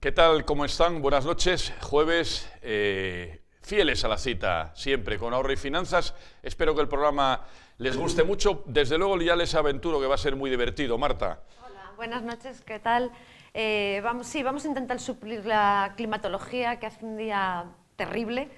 ¿Qué tal? ¿Cómo están? Buenas noches. Jueves, fieles a la cita, siempre con Ahorro y Finanzas. Espero que el programa les guste mucho. Desde luego ya les aventuro que va a ser muy divertido. Marta. Hola, buenas noches. ¿Qué tal? Vamos a intentar suplir la climatología, que hace un día terrible.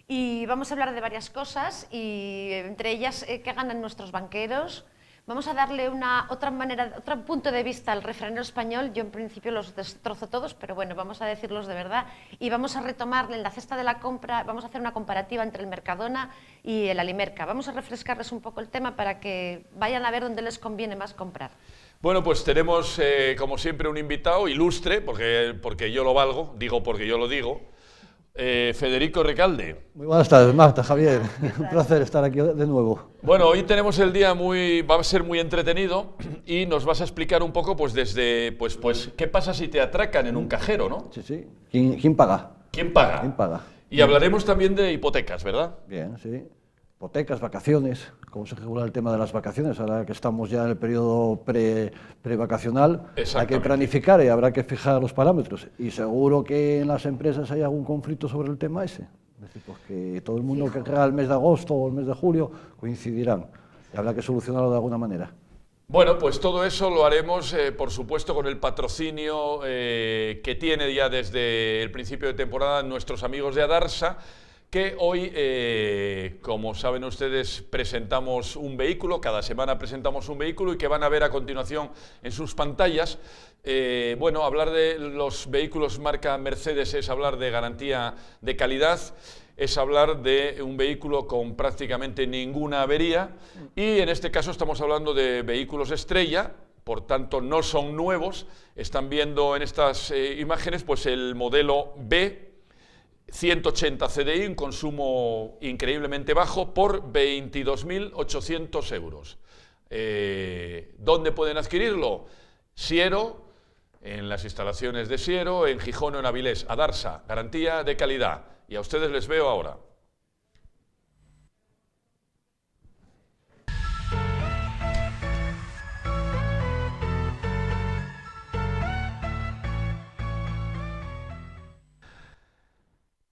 Y vamos a hablar de varias cosas, y entre ellas, qué ganan nuestros banqueros. Vamos a darle otro punto de vista al refranero español. Yo en principio los destrozo todos, pero bueno, vamos a decirlos de verdad. Y vamos a retomar en la cesta de la compra, vamos a hacer una comparativa entre el Mercadona y el Alimerca. Vamos a refrescarles un poco el tema para que vayan a ver dónde les conviene más comprar. Bueno, pues tenemos, como siempre, un invitado ilustre, porque yo lo valgo, digo porque yo lo digo. Federico Recalde. Muy buenas tardes, Marta, Javier. Un placer estar aquí de nuevo. Bueno, hoy tenemos el día va a ser muy entretenido y nos vas a explicar un poco, pues qué pasa si te atracan en un cajero, ¿no? Sí, sí. ¿Quién paga? ¿Quién paga? ¿Quién paga? Y hablaremos también de hipotecas, ¿verdad? Bien, sí. Hipotecas, vacaciones, cómo se regula el tema de las vacaciones. Ahora que estamos ya en el periodo prevacacional, hay que planificar y habrá que fijar los parámetros. Y seguro que en las empresas hay algún conflicto sobre el tema ese. Es decir, pues que todo el mundo que querrá el mes de agosto o el mes de julio coincidirán. Y habrá que solucionarlo de alguna manera. Bueno, pues todo eso lo haremos, por supuesto, con el patrocinio que tiene ya desde el principio de temporada nuestros amigos de Adarsa, que hoy, como saben ustedes, presentamos un vehículo, cada semana presentamos un vehículo y que van a ver a continuación en sus pantallas. Bueno, hablar de los vehículos marca Mercedes es hablar de garantía de calidad, es hablar de un vehículo con prácticamente ninguna avería y en este caso estamos hablando de vehículos estrella, por tanto no son nuevos. Están viendo en estas imágenes pues el modelo B 180 CDI, un consumo increíblemente bajo, por 22.800 euros. ¿Dónde pueden adquirirlo? Siero, en las instalaciones de Siero, en Gijón o en Avilés. Adarsa, garantía de calidad. Y a ustedes les veo ahora.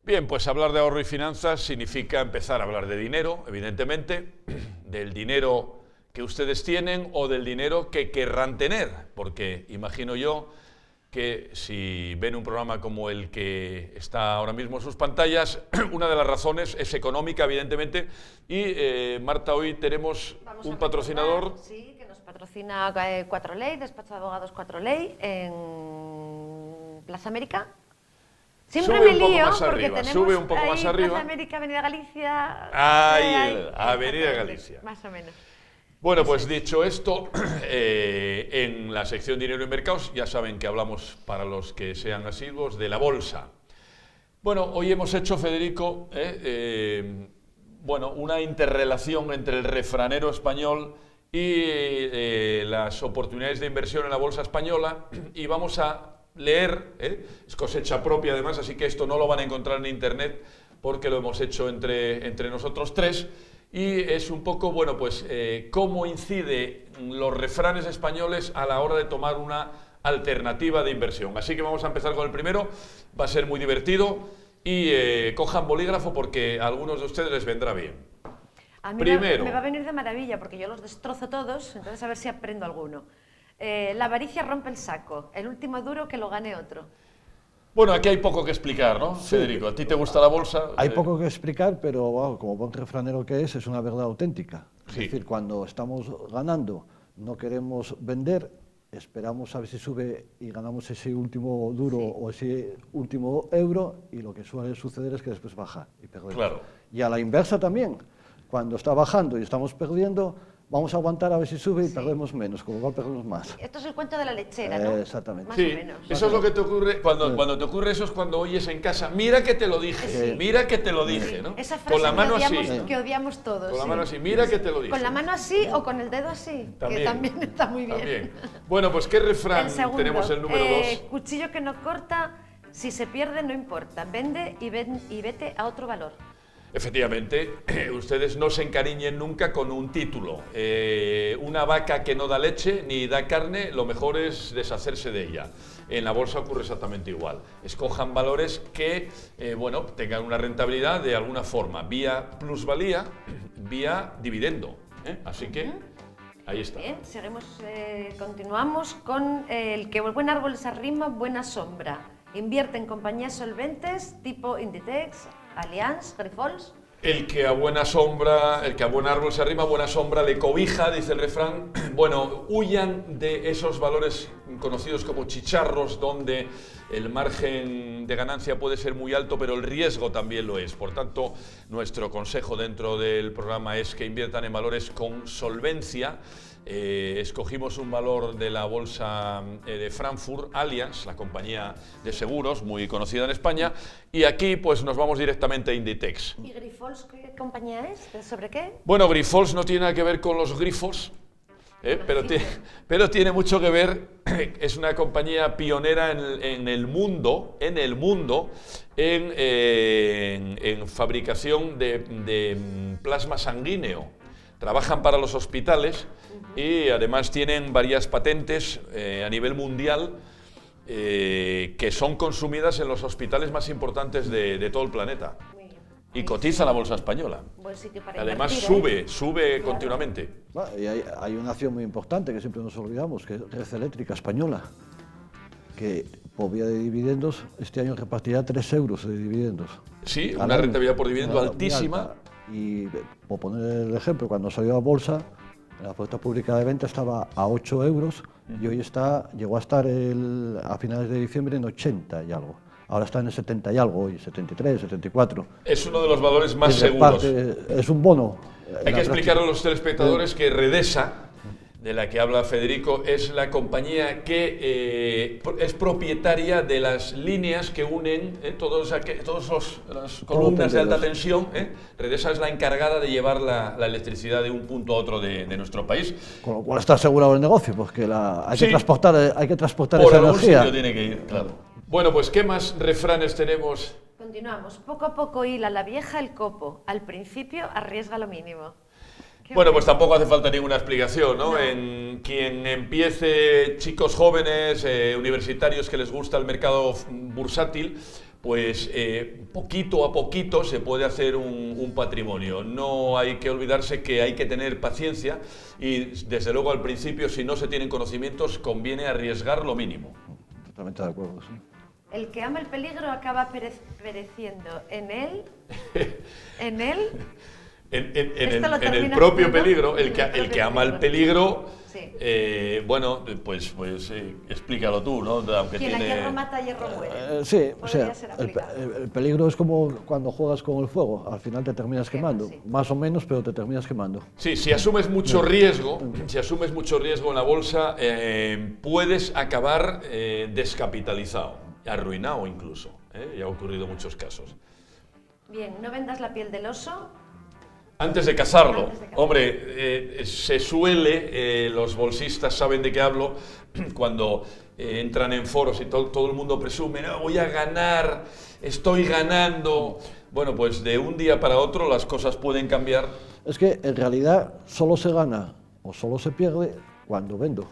Bien, pues hablar de ahorro y finanzas significa empezar a hablar de dinero, evidentemente, del dinero que ustedes tienen o del dinero que querrán tener, porque imagino yo que si ven un programa como el que está ahora mismo en sus pantallas, una de las razones es económica, evidentemente, y Marta, hoy tenemos un patrocinador. Sí, que nos patrocina 4Ley, despacho de abogados 4Ley, en Plaza América. Siempre me lío porque tenemos sube un poco más arriba. Plaza América, Avenida Galicia. Avenida Galicia. Más o menos. Bueno, pues dicho esto, en la sección Dinero y Mercados ya saben que hablamos, para los que sean asiduos, de la bolsa. Bueno, hoy hemos hecho, Federico, una interrelación entre el refranero español y las oportunidades de inversión en la bolsa española, y vamos a leer, es cosecha propia además, así que esto no lo van a encontrar en internet porque lo hemos hecho entre nosotros tres, y es un poco, bueno, pues cómo incide los refranes españoles a la hora de tomar una alternativa de inversión. Así que vamos a empezar con el primero, va a ser muy divertido y cojan bolígrafo porque a algunos de ustedes les vendrá bien. A mí me va a venir de maravilla porque yo los destrozo todos, entonces a ver si aprendo alguno. La avaricia rompe el saco, el último duro que lo gane otro. Bueno, aquí hay poco que explicar, ¿no, sí, Federico? ¿A ti te gusta la bolsa? Hay poco que explicar, pero wow, como buen refranero que es una verdad auténtica. Sí. Es decir, cuando estamos ganando, no queremos vender, esperamos a ver si sube y ganamos ese último duro o ese último euro, y lo que suele suceder es que después baja y perdemos. Claro. Y a la inversa también, cuando está bajando y estamos perdiendo, vamos a aguantar a ver si sube y perdemos menos, con lo cual perdemos más. Esto es el cuento de la lechera, ¿no? Exactamente. Más sí, o menos. Eso es lo que te ocurre, cuando te ocurre eso es cuando oyes en casa, mira que te lo dije, mira que te lo dije, ¿no? Esa frase con la mano que odiamos todos. Con la mano así, mira que te lo dije. Con la mano así o con el dedo así, que también está muy bien. También. Bueno, pues ¿qué refrán tenemos el número 2? Cuchillo que no corta, si se pierde no importa, vende y vete a otro valor. Efectivamente, ustedes no se encariñen nunca con un título. Una vaca que no da leche ni da carne, lo mejor es deshacerse de ella. En la bolsa ocurre exactamente igual. Escojan valores que bueno, tengan una rentabilidad de alguna forma, vía plusvalía, vía dividendo. Así que ahí está. Bien, seguimos, continuamos con el que buen árbol se arrima, buena sombra. Invierte en compañías solventes tipo Inditex, Allianz, Grifols. El que a buen árbol se arrima, buena sombra le cobija, dice el refrán. Bueno, huyan de esos valores conocidos como chicharros, donde el margen de ganancia puede ser muy alto, pero el riesgo también lo es. Por tanto, nuestro consejo dentro del programa es que inviertan en valores con solvencia. Escogimos un valor de la bolsa de Frankfurt, Allianz, la compañía de seguros muy conocida en España, y aquí pues nos vamos directamente a Inditex. ¿Y Grifols qué compañía es? ¿Sobre qué? Bueno, Grifols no tiene nada que ver con los grifos, pero tiene mucho que ver. Es una compañía pionera en el mundo en fabricación de plasma sanguíneo. Trabajan para los hospitales y además tienen varias patentes a nivel mundial que son consumidas en los hospitales más importantes de todo el planeta. Y cotiza la bolsa española. Pues sí que para además invertir, sube continuamente. Bueno, y hay una acción muy importante que siempre nos olvidamos, que es Red Eléctrica Española, que por vía de dividendos este año repartirá 3 euros de dividendos. Sí, una rentabilidad por dividendo altísima. Y por poner el ejemplo, cuando salió a bolsa, en la oferta pública de venta estaba a 8 euros y hoy llegó a estar a finales de diciembre en 80 y algo. Ahora está en 70 y algo, hoy 73, 74. Es uno de los valores más seguros. Es un bono. Hay que explicar a los telespectadores que Redesa, de la que habla Federico, es la compañía que es propietaria de las líneas que unen todas las columnas de alta tensión. Redesa es la encargada de llevar la electricidad de un punto a otro de nuestro país. Con lo cual está asegurado el negocio, porque hay que transportar por esa algún energía. sitio tiene que ir, claro. Bueno, pues ¿qué más refranes tenemos? Continuamos. Poco a poco hila la vieja el copo. Al principio arriesga lo mínimo. Bueno, pues tampoco hace falta ninguna explicación, ¿no? En quien empiece, chicos jóvenes, universitarios que les gusta el mercado bursátil, pues poquito a poquito se puede hacer un patrimonio. No hay que olvidarse que hay que tener paciencia y, desde luego, al principio, si no se tienen conocimientos, conviene arriesgar lo mínimo. Totalmente de acuerdo, sí. El que ama el peligro acaba pereciendo en él. En el propio peligro, el que ama el peligro, sí. Bueno, pues explícalo tú, ¿no? Aunque quien a hierro mata, a hierro muere. Sí, o sea, el peligro es como cuando juegas con el fuego, al final te terminas quemando, sí. Más o menos, pero te terminas quemando. Sí, si asumes mucho riesgo en la bolsa, puedes acabar descapitalizado, arruinado incluso, ya ha ocurrido en muchos casos. Bien, no vendas la piel del oso. Antes de cazarlo. Hombre, se suele, los bolsistas saben de qué hablo, cuando entran en foros y todo el mundo presume, no, voy a ganar, estoy ganando. Bueno, pues de un día para otro las cosas pueden cambiar. Es que en realidad solo se gana o solo se pierde cuando vendo.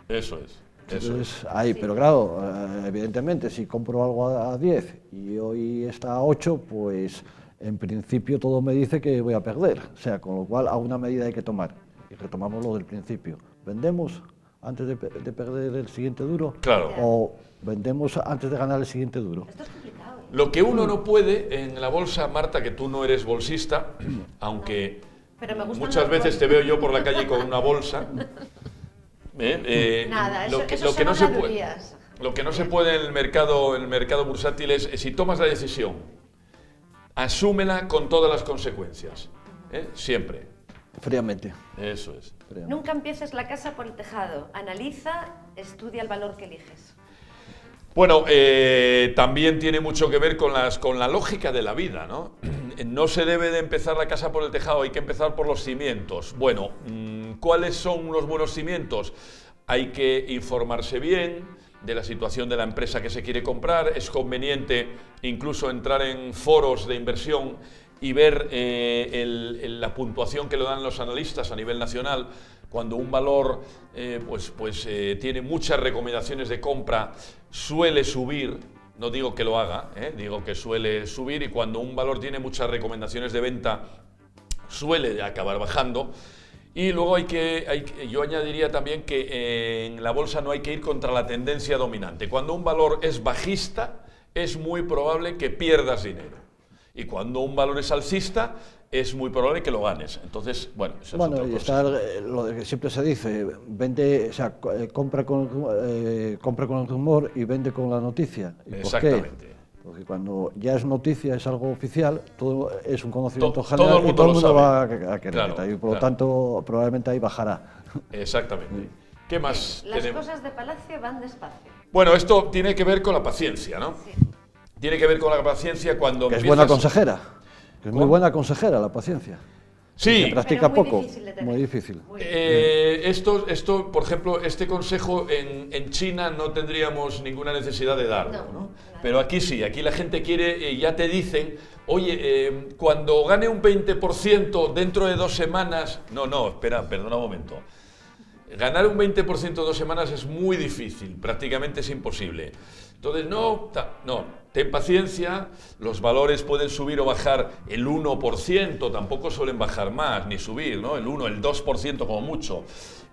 Eso es. Entonces, ahí, sí. Pero claro, evidentemente, si compro algo a 10 y hoy está a 8, pues en principio todo me dice que voy a perder. O sea, con lo cual alguna medida hay que tomar. Y retomamos lo del principio. ¿Vendemos antes de perder el siguiente duro? Claro. ¿O vendemos antes de ganar el siguiente duro? Esto es complicado. Lo que uno no puede en la bolsa, Marta, que tú no eres bolsista, aunque muchas veces te veo yo por la calle con una bolsa. Nada, lo que no se puede en el mercado bursátil es, si tomas la decisión, asúmela con todas las consecuencias, siempre. Fríamente. Eso es. Fríamente. Nunca empieces la casa por el tejado, analiza, estudia el valor que eliges. Bueno, también tiene mucho que ver con la lógica de la vida, ¿no? No se debe de empezar la casa por el tejado, hay que empezar por los cimientos. Bueno, ¿cuáles son unos buenos cimientos? Hay que informarse bien de la situación de la empresa que se quiere comprar. Es conveniente incluso entrar en foros de inversión y ver la puntuación que le dan los analistas a nivel nacional, cuando un valor tiene muchas recomendaciones de compra, suele subir. No digo que lo haga, digo que suele subir, y cuando un valor tiene muchas recomendaciones de venta, suele acabar bajando. Y luego yo añadiría también que en la bolsa no hay que ir contra la tendencia dominante. Cuando un valor es bajista, es muy probable que pierdas dinero. Y cuando un valor es alcista, es muy probable que lo ganes. Entonces, bueno, eso es otra cosa. Está lo que siempre se dice, vende, o sea, compra con el rumor y vende con la noticia. ¿Y exactamente. ¿Por qué? Porque cuando ya es noticia, es algo oficial, todo es un conocimiento todo general y todo el mundo va a querer. Claro, Y por lo tanto, probablemente ahí bajará. Exactamente. ¿Qué más Las tenemos? cosas de Palacio van despacio. Bueno, esto tiene que ver con la paciencia, ¿no? Sí. Tiene que ver con la paciencia cuando que es buena consejera. Que es muy buena consejera la paciencia. Sí. Se practica muy poco. Difícil de tener. Muy difícil. Esto, por ejemplo, este consejo en China no tendríamos ninguna necesidad de darlo, ¿no? Pero aquí sí, aquí la gente quiere, ya te dicen, oye, cuando gane un 20% dentro de 2 semanas... No, espera, perdona un momento. Ganar un 20% en 2 semanas es muy difícil, prácticamente es imposible. Entonces, no, ten paciencia, los valores pueden subir o bajar el 1%, tampoco suelen bajar más, ni subir, ¿no? El 1, el 2% como mucho.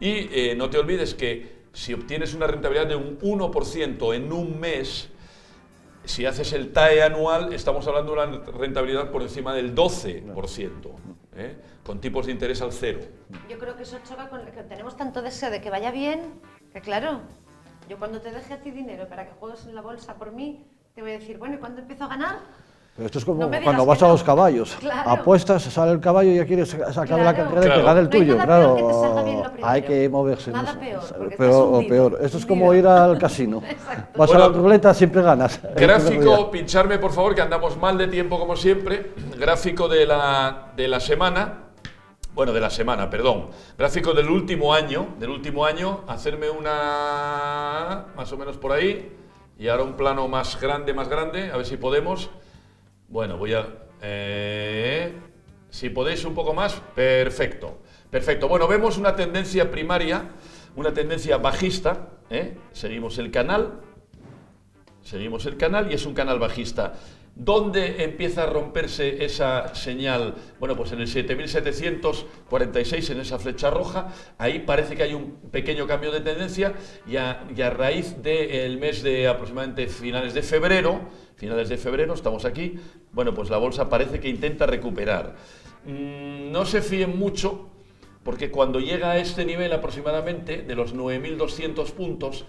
Y no te olvides que si obtienes una rentabilidad de un 1% en un mes, si haces el TAE anual, estamos hablando de una rentabilidad por encima del 12%, con tipos de interés al 0. Yo creo que eso choca con que tenemos tanto deseo de que vaya bien, que claro, yo cuando te deje a ti dinero para que juegues en la bolsa por mí, te voy a decir, bueno, ¿y cuándo empiezo a ganar? Pero esto es como cuando vas a los caballos. Claro. Apuestas, sale el caballo y ya quieres sacar la carrera y que gane el tuyo. Claro, que te salga bien lo primero. Hay que moverse. Nada peor, peor. Esto es como ir al casino. Vas a la ruleta, siempre ganas. Gráfico, pincharme por favor, que andamos mal de tiempo como siempre. Gráfico de la semana. Bueno, de la semana, perdón. Gráfico del último año, hacerme una más o menos por ahí. Y ahora un plano más grande, a ver si podemos. Bueno, voy a... si podéis un poco más, perfecto. Perfecto. Bueno, vemos una tendencia primaria, una tendencia bajista. Seguimos el canal y es un canal bajista. ¿Dónde empieza a romperse esa señal? Bueno, pues en el 7.746, en esa flecha roja, ahí parece que hay un pequeño cambio de tendencia y a raíz del mes de aproximadamente finales de febrero, estamos aquí, bueno, pues la bolsa parece que intenta recuperar. No se fíen mucho, porque cuando llega a este nivel aproximadamente, de los 9.200 puntos,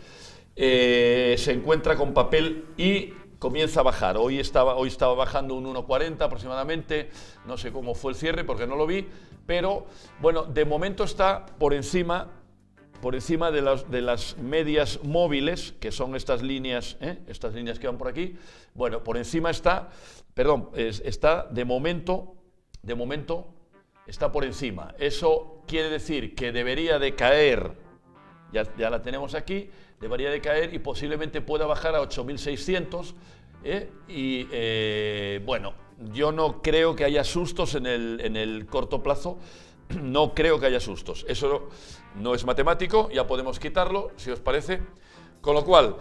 se encuentra con papel y comienza a bajar. Hoy estaba bajando un 1,40 aproximadamente, no sé cómo fue el cierre porque no lo vi, pero bueno, de momento está por encima de las medias móviles, que son estas líneas que van por aquí. Bueno, por encima está de momento está por encima. Eso quiere decir que debería de caer, ya la tenemos aquí, debería de caer y posiblemente pueda bajar a 8.600, bueno, yo no creo que haya sustos en el corto plazo, no creo que haya sustos, eso no es matemático, ya podemos quitarlo, si os parece, con lo cual,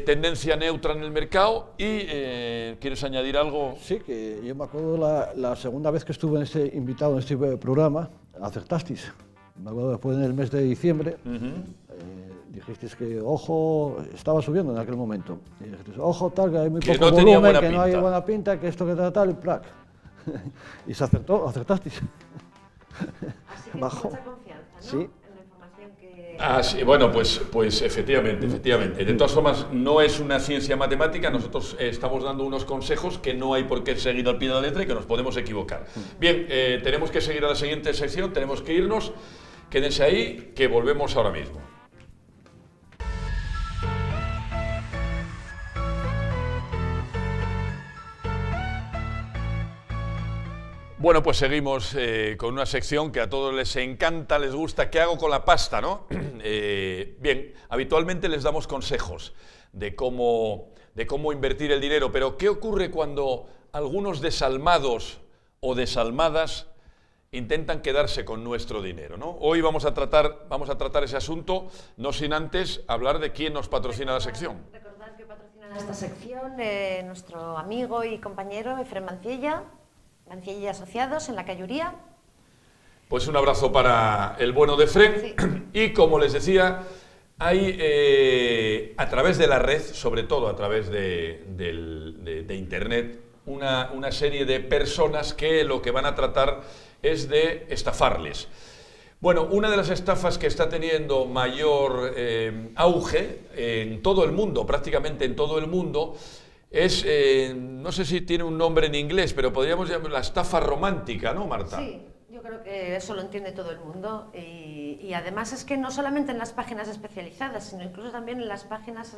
tendencia neutra en el mercado y, ¿quieres añadir algo? Sí, que yo me acuerdo la segunda vez que estuve invitado en este programa, acertasteis. Me acuerdo después en el mes de diciembre, dijisteis que, ojo, estaba subiendo en aquel momento. Y dijisteis, ojo, tal, que hay muy poco volumen, que no hay buena pinta, que esto que tal, y plac. Y se acertasteis. Así que bajó. Mucha confianza, ¿no? Sí. En la información que... Sí, bueno, pues efectivamente. De todas formas, no es una ciencia matemática, nosotros estamos dando unos consejos que no hay por qué seguir al pie de la letra y que nos podemos equivocar. Bien, tenemos que seguir a la siguiente sección, tenemos que irnos. Quédense ahí, que volvemos ahora mismo. Bueno, pues seguimos con una sección que a todos les encanta, les gusta. ¿Qué hago con la pasta, no? Bien, habitualmente les damos consejos de cómo invertir el dinero, pero ¿qué ocurre cuando algunos desalmados o desalmadas intentan quedarse con nuestro dinero, ¿no? Hoy vamos a tratar ese asunto, no sin antes hablar de quién nos patrocina la sección. Recordad que patrocina esta sección nuestro amigo y compañero Efrén Manciella, Manciella y Asociados, en la Cayuría. Pues un abrazo para el bueno de Efrén. Sí. Y como les decía, hay a través de la red, sobre todo a través de Internet, una serie de personas que lo que van a tratar es de estafarles. Bueno, una de las estafas que está teniendo mayor auge en todo el mundo, prácticamente en todo el mundo, es, no sé si tiene un nombre en inglés, pero podríamos llamarla la estafa romántica, ¿no, Marta? Sí. Yo creo que eso lo entiende todo el mundo y además es que no solamente en las páginas especializadas, sino incluso también en las páginas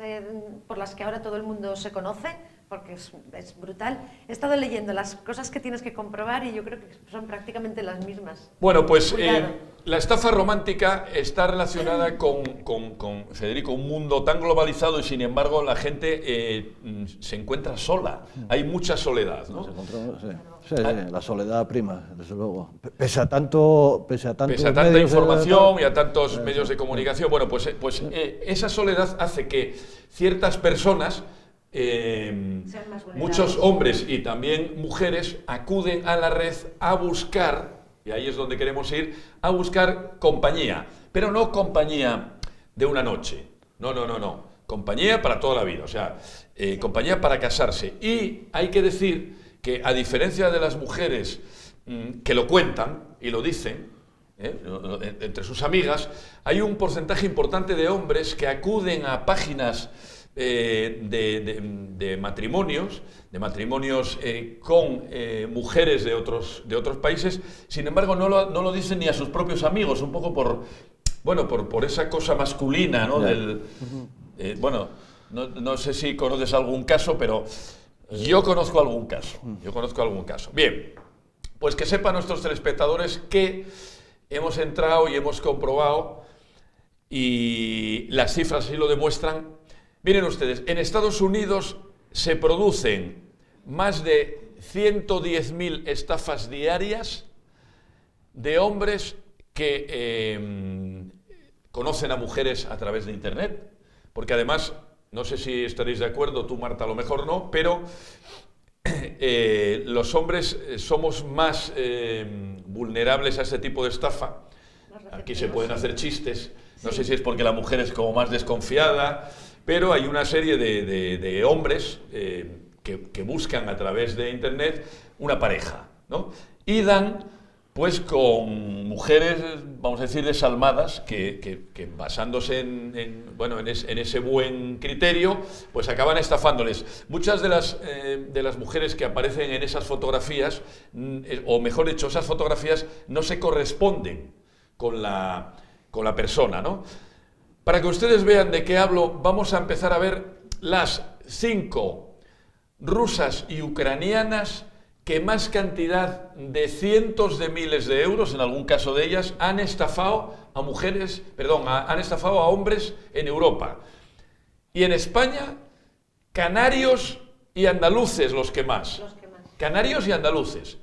por las que ahora todo el mundo se conoce, porque es brutal. He estado leyendo las cosas que tienes que comprobar y yo creo que son prácticamente las mismas. Bueno, pues la estafa romántica está relacionada con Federico, un mundo tan globalizado y sin embargo la gente se encuentra sola. Hay mucha soledad, ¿no? Sí, la soledad prima, desde luego. Pese a tanta información y a tantos medios de comunicación, bueno, pues esa soledad hace que ciertas personas, muchos hombres y también mujeres, acuden a la red a buscar, y ahí es donde queremos ir, a buscar compañía, pero no compañía de una noche, no, compañía para toda la vida, o sea, compañía para casarse. Y hay que decir que a diferencia de las mujeres que lo cuentan y lo dicen, entre sus amigas, hay un porcentaje importante de hombres que acuden a páginas de matrimonios con mujeres de otros países. Sin embargo, no lo dicen ni a sus propios amigos, un poco por esa cosa masculina, ¿no? No sé si conoces algún caso, pero yo conozco algún caso. Bien, pues que sepan nuestros telespectadores que hemos entrado y hemos comprobado, y las cifras así lo demuestran. Miren ustedes, en Estados Unidos se producen más de 110.000 estafas diarias de hombres que conocen a mujeres a través de Internet, porque además, no sé si estaréis de acuerdo, tú Marta a lo mejor no, pero los hombres somos más vulnerables a este tipo de estafa. Aquí se pueden hacer chistes, no sé si es porque la mujer es como más desconfiada, pero hay una serie de hombres que buscan a través de Internet una pareja, ¿no? Y dan pues con mujeres, vamos a decir, desalmadas, que basándose en ese buen criterio, pues acaban estafándoles. Muchas de las mujeres que aparecen en esas fotografías, o mejor dicho, esas fotografías no se corresponden con la persona, ¿no? Para que ustedes vean de qué hablo, vamos a empezar a ver las 5 rusas y ucranianas que más cantidad de cientos de miles de euros, en algún caso de ellas, han estafado a hombres en Europa. Y en España, canarios y andaluces los que más. Canarios y andaluces,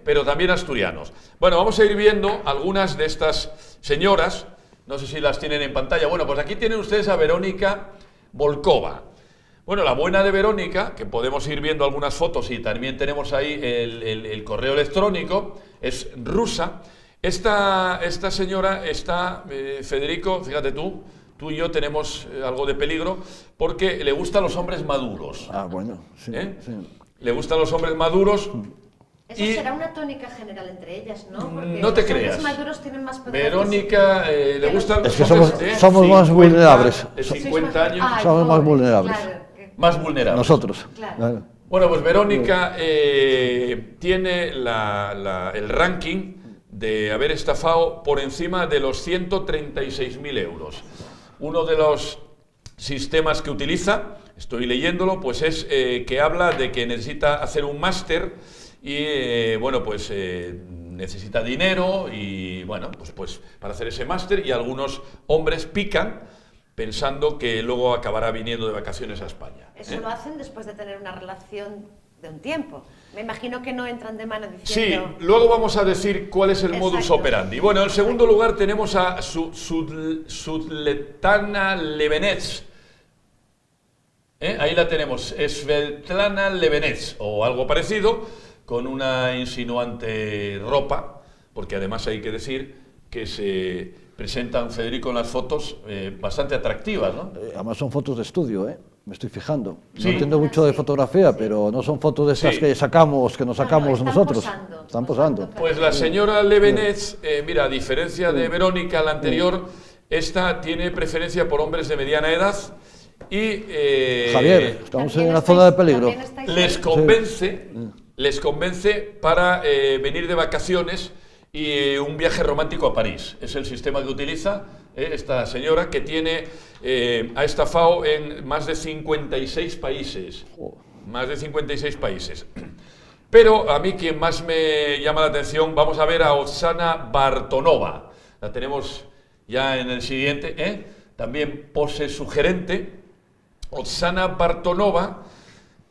pero también asturianos. Bueno, vamos a ir viendo algunas de estas señoras, no sé si las tienen en pantalla. Bueno, pues aquí tienen ustedes a Verónica Volkova. Bueno, la buena de Verónica, que podemos ir viendo algunas fotos y también tenemos ahí el correo electrónico, es rusa. Esta señora está, Federico, fíjate tú y yo tenemos algo de peligro porque le gustan los hombres maduros. Ah, bueno, sí. Sí. Le gustan los hombres maduros. Eso será una tónica general entre ellas, ¿no? Porque no te creas. Los hombres maduros tienen más poder. Verónica le gustan los hombres. Es que somos más vulnerables. De 50 años. Somos más vulnerables. Claro. Más vulnerables. Nosotros. Claro. Bueno, pues Verónica tiene el ranking de haber estafado por encima de los 136.000 euros. Uno de los sistemas que utiliza, estoy leyéndolo, pues es que habla de que necesita hacer un máster y, necesita dinero y, pues para hacer ese máster, y algunos hombres pican pensando que luego acabará viniendo de vacaciones a España. Eso lo hacen después de tener una relación de un tiempo. Me imagino que no entran de mano diciendo... Sí, luego vamos a decir cuál es el modus operandi. Bueno, en segundo lugar tenemos a Svetlana Lebenets. Ahí la tenemos, Svetlana Lebenets, o algo parecido, con una insinuante ropa, porque además hay que decir que se presentan, Federico, en las fotos bastante atractivas, ¿no? Además son fotos de estudio, me estoy fijando. Sí. No entiendo mucho de fotografía, pero no son fotos de estas que nos sacamos nosotros. Están posando. Pues la señora Lebenets, mira, a diferencia de Verónica, la anterior, esta tiene preferencia por hombres de mediana edad y... Javier, estamos en la zona de peligro. Les convence para venir de vacaciones y un viaje romántico a París. Es el sistema que utiliza esta señora, que ha estafado en más de 56 países. Más de 56 países. Pero a mí quien más me llama la atención, vamos a ver a Oksana Bartonova. La tenemos ya en el siguiente, también pose sugerente. Oksana Bartonova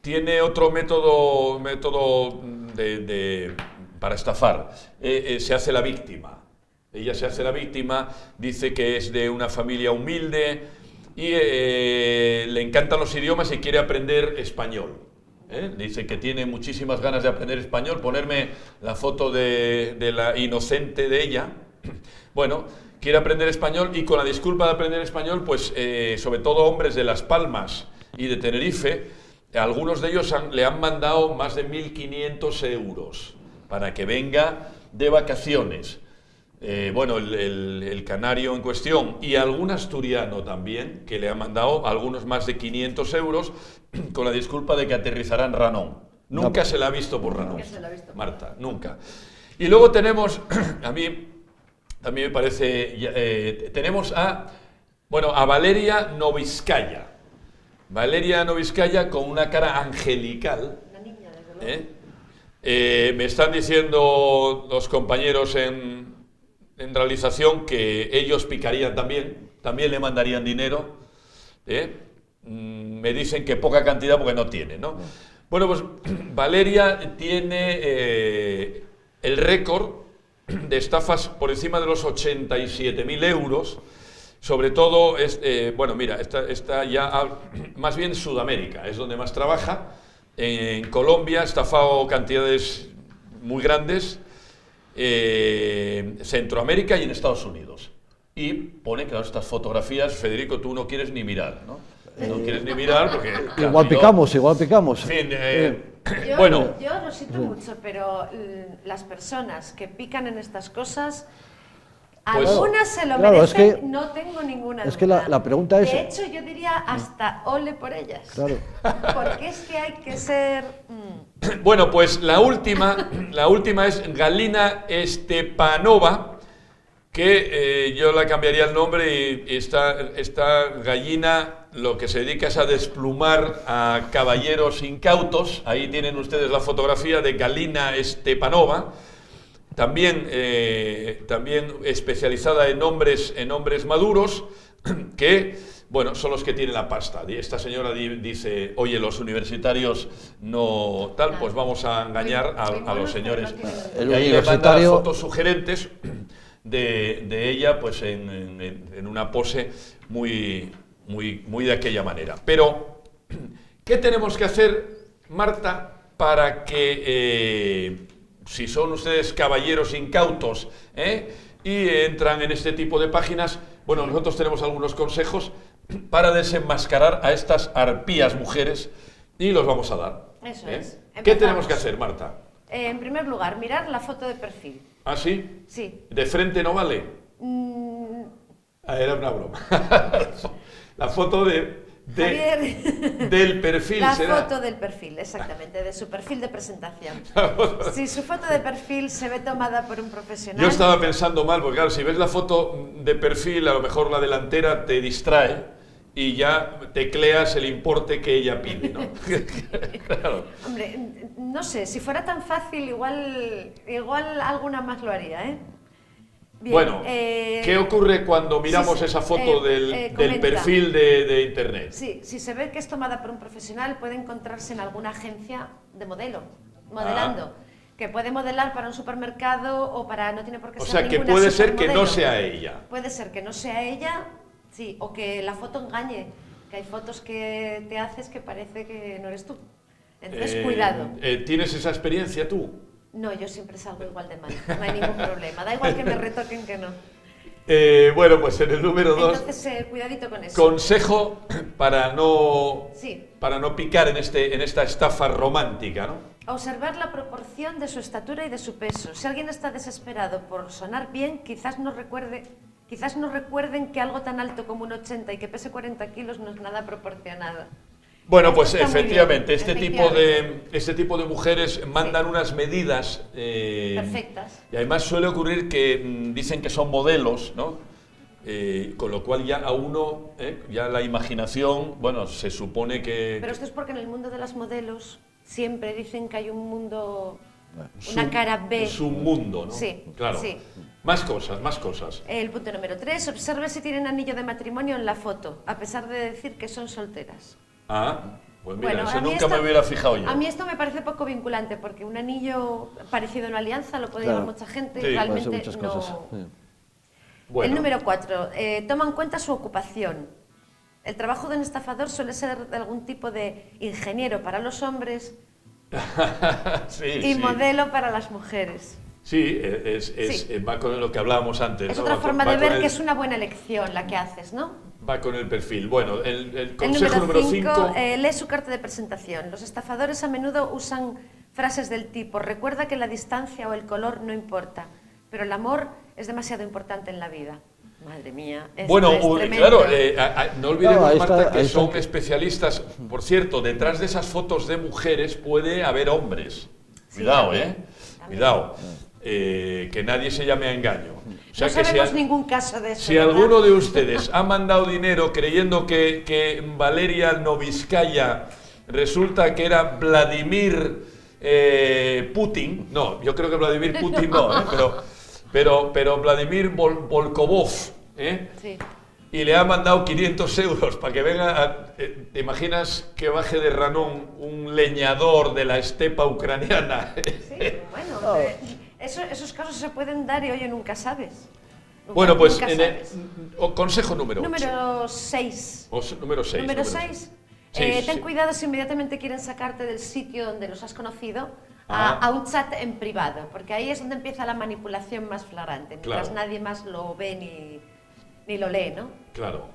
tiene otro método para estafar. Se hace la víctima. Ella se hace la víctima, dice que es de una familia humilde y le encantan los idiomas y quiere aprender español. Dice que tiene muchísimas ganas de aprender español. Ponerme la foto de la inocente de ella. Bueno, quiere aprender español y con la disculpa de aprender español, pues sobre todo hombres de Las Palmas y de Tenerife, algunos de ellos le han mandado más de 1.500 euros para que venga de vacaciones. Bueno, el canario en cuestión y algún asturiano también, que le ha mandado algunos más de 500 euros con la disculpa de que aterrizará en Ranón. Nunca se la ha visto por Ranón, Marta, nunca. Y luego tenemos, a mí me parece, tenemos a Valeria Novitskaya. Valeria Novitskaya con una cara angelical. Una niña, desde luego. Me están diciendo los compañeros en realización que ellos picarían también le mandarían dinero. Me dicen que poca cantidad porque no tiene, ¿no? Bueno, pues Valeria tiene el récord de estafas por encima de los 87.000 euros. Sobre todo, bueno, mira, está ya más bien Sudamérica, es donde más trabaja. En Colombia ha estafado cantidades muy grandes, Centroamérica y en Estados Unidos. Y pone, claro, estas fotografías, Federico, tú no quieres ni mirar, ¿no? No quieres ni mirar porque... Igual picamos. En fin, bueno... Yo lo siento mucho, pero las personas que pican en estas cosas... Pues, algunas se lo merecen, no tengo ninguna duda. Es que la pregunta es... De hecho, yo diría hasta ole por ellas. Claro. Porque es que hay que ser... Bueno, pues la última es Galina Stepanova, que yo la cambiaría el nombre y esta gallina lo que se dedica es a desplumar a caballeros incautos. Ahí tienen ustedes la fotografía de Galina Stepanova. También especializada en hombres maduros, que, bueno, son los que tienen la pasta. Esta señora dice, oye, los universitarios no tal, pues vamos a engañar a los señores. El y ahí universitario... le manda fotos sugerentes de ella, pues en una pose muy de aquella manera. Pero, ¿qué tenemos que hacer, Marta, para que... si son ustedes caballeros incautos y entran en este tipo de páginas, bueno, nosotros tenemos algunos consejos para desenmascarar a estas arpías mujeres y los vamos a dar. Eso es. ¿Qué tenemos que hacer, Marta? En primer lugar, mirar la foto de perfil. ¿Ah, sí? Sí. ¿De frente no vale? Era una broma. La foto del perfil, la será. foto del perfil, exactamente, de su perfil de presentación. Si su foto de perfil se ve tomada por un profesional... Yo estaba pensando mal, porque claro, si ves la foto de perfil, a lo mejor la delantera te distrae y ya tecleas el importe que ella pide, ¿no? Claro. Hombre, no sé, si fuera tan fácil, igual alguna más lo haría, ¿eh? Bien, bueno, ¿qué ocurre cuando miramos esa foto del perfil de Internet? Sí, si se ve que es tomada por un profesional, puede encontrarse en alguna agencia de modelando, que puede modelar para un supermercado o para... no tiene por qué ser ninguna supermodelo. O sea, que puede ser que no sea ella. Puede ser que no sea ella, sí, o que la foto engañe, que hay fotos que te haces que parece que no eres tú. Entonces, cuidado. ¿Tienes esa experiencia tú? No, yo siempre salgo igual de mal, no hay ningún problema, da igual que me retoquen que no. Bueno, pues en el número 2... Entonces, cuidadito con eso. Consejo para no picar en esta estafa romántica, ¿no? Observar la proporción de su estatura y de su peso. Si alguien está desesperado por sonar bien, quizás no recuerden que algo tan alto como un 80 y que pese 40 kilos no es nada proporcionado. Bueno, pues efectivamente, este tipo de mujeres mandan unas medidas perfectas. Y además suele ocurrir que dicen que son modelos, ¿no? Con lo cual ya a uno, ya la imaginación, bueno, se supone que... Pero esto es porque en el mundo de las modelos siempre dicen que hay un mundo, una cara B. Es un mundo, ¿no? Sí, claro. Sí. Más cosas. El punto número 3, observe si tienen anillo de matrimonio en la foto, a pesar de decir que son solteras. Pues mira, Bueno, eso nunca me hubiera fijado yo. A mí esto me parece poco vinculante, porque un anillo parecido a una alianza lo puede llevar mucha gente, sí, realmente muchas no... cosas. Sí. Bueno. El número 4, toma en cuenta su ocupación. El trabajo de un estafador suele ser de algún tipo de ingeniero para los hombres y modelo para las mujeres. Sí, va con lo que hablábamos antes. Es ¿no? otra forma de ver que es una buena elección la que haces, ¿no? Va con el perfil. Bueno, el consejo número 5... lee su carta de presentación. Los estafadores a menudo usan frases del tipo: recuerda que la distancia o el color no importa, pero el amor es demasiado importante en la vida. Madre mía, bueno, claro, no olvidemos, Marta, que son que... especialistas. Por cierto, detrás de esas fotos de mujeres puede haber hombres. Cuidado, también. Cuidado. Que nadie se llame a engaño. O sea, no sabemos ningún caso de eso. Si alguno de ustedes ha mandado dinero creyendo que Valeria Noviskaya resulta que era Vladimir Putin, no, yo creo que Vladimir Putin pero Vladimir Volkovov, Sí. Y le ha mandado 500 euros para que venga, ¿te imaginas que baje de Ranón un leñador de la estepa ucraniana? Sí, bueno, esos casos se pueden dar y oye, nunca sabes. Bueno, pues consejo número 8. Número 6. Número 6. Número 6. Ten cuidado si inmediatamente quieren sacarte del sitio donde los has conocido a un chat en privado, porque ahí es donde empieza la manipulación más flagrante, mientras nadie más lo ve ni lo lee, ¿no? Claro.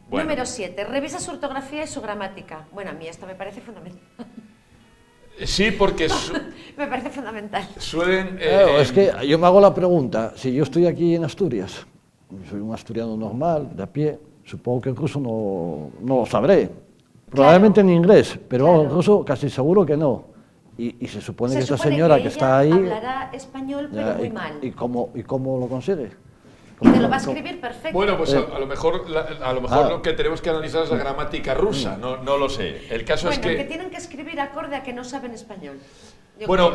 Bueno. Número 7. Revisa su ortografía y su gramática. Bueno, a mí esto me parece fundamental. Sí, porque... me parece fundamental. Suelen... Claro, es que yo me hago la pregunta, si yo estoy aquí en Asturias, soy un asturiano normal, de a pie, supongo que el ruso no lo sabré. Probablemente en inglés, pero el ruso casi seguro que no. Y se supone que esta señora que está ahí... hablará español, pero muy mal. ¿Y cómo lo consigue? Y te lo va a escribir perfecto. Bueno, pues a lo mejor lo que tenemos que analizar es la gramática rusa, no lo sé. El caso es que tienen que escribir acorde a que no saben español. Bueno,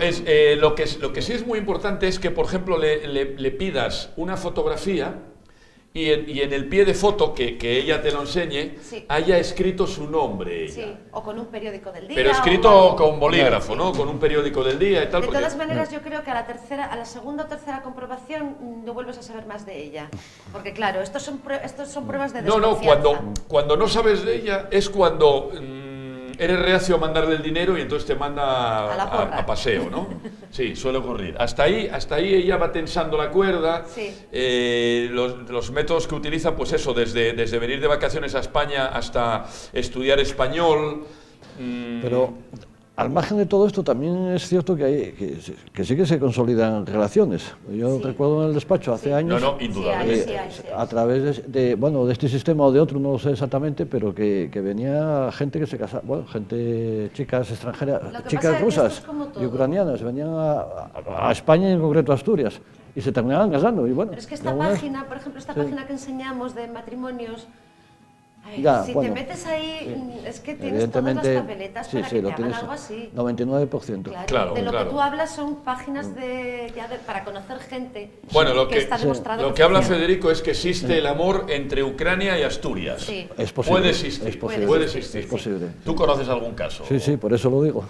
lo que sí es muy importante es que, por ejemplo, le pidas una fotografía y en el pie de foto, que ella te lo enseñe, haya escrito su nombre. Sí, o con un periódico del día. Pero escrito con bolígrafo, ¿no? Con un periódico del día y tal. De todas maneras, yo creo que a la segunda o tercera comprobación no vuelves a saber más de ella. Porque claro, estos son pruebas de desconfianza. Cuando no sabes de ella es cuando... eres reacio a mandarle el dinero y entonces te manda a paseo, ¿no? Sí, suele ocurrir. Hasta ahí ella va tensando la cuerda. Sí. Los métodos que utiliza, pues eso, desde venir de vacaciones a España hasta estudiar español. Pero al margen de todo esto también es cierto que sí que se consolidan relaciones. Yo recuerdo en el despacho hace años, indudablemente. A través de este sistema o de otro, no lo sé exactamente, pero que venía gente que se casaba, chicas extranjeras, chicas rusas y ucranianas, venían a España y en concreto a Asturias y se terminaban casando. Y bueno, pero es que esta página, por ejemplo, página que enseñamos de matrimonios, Ya, si bueno, te metes ahí, sí. es que tienes todas las papeletas sí, para sí, que lo te hagan tienes, algo así. 99%. Claro, de lo claro. que tú hablas son páginas para conocer gente Bueno, que está demostrado lo que habla funciona. Federico es que existe el amor entre Ucrania y Asturias. Sí. Es posible. Puede existir. Es posible. Puede existir. Es posible. ¿Tú conoces algún caso? Sí, sí, por eso lo digo.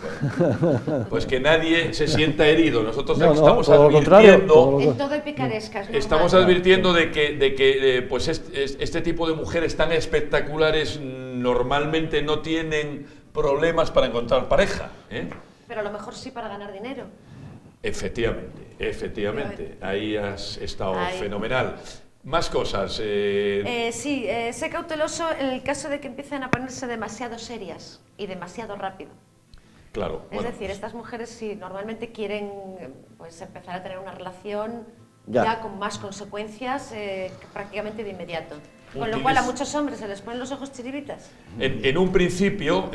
Pues que nadie se sienta herido. Nosotros No, estamos todo lo contrario, todo En todo hay picarescas. normal. Estamos advirtiendo de que pues este tipo de mujeres tan espectaculares normalmente no tienen problemas para encontrar pareja. Pero a lo mejor sí para ganar dinero. Efectivamente. Ahí has estado Ahí. fenomenal. Más cosas. Sí, sé cauteloso en el caso de que empiecen a ponerse demasiado serias y demasiado rápido. Claro. Es decir, estas mujeres sí normalmente quieren pues, empezar a tener una relación Ya. ya con más consecuencias prácticamente de inmediato. Con lo cual a muchos hombres se les ponen los ojos chiribitas. En un principio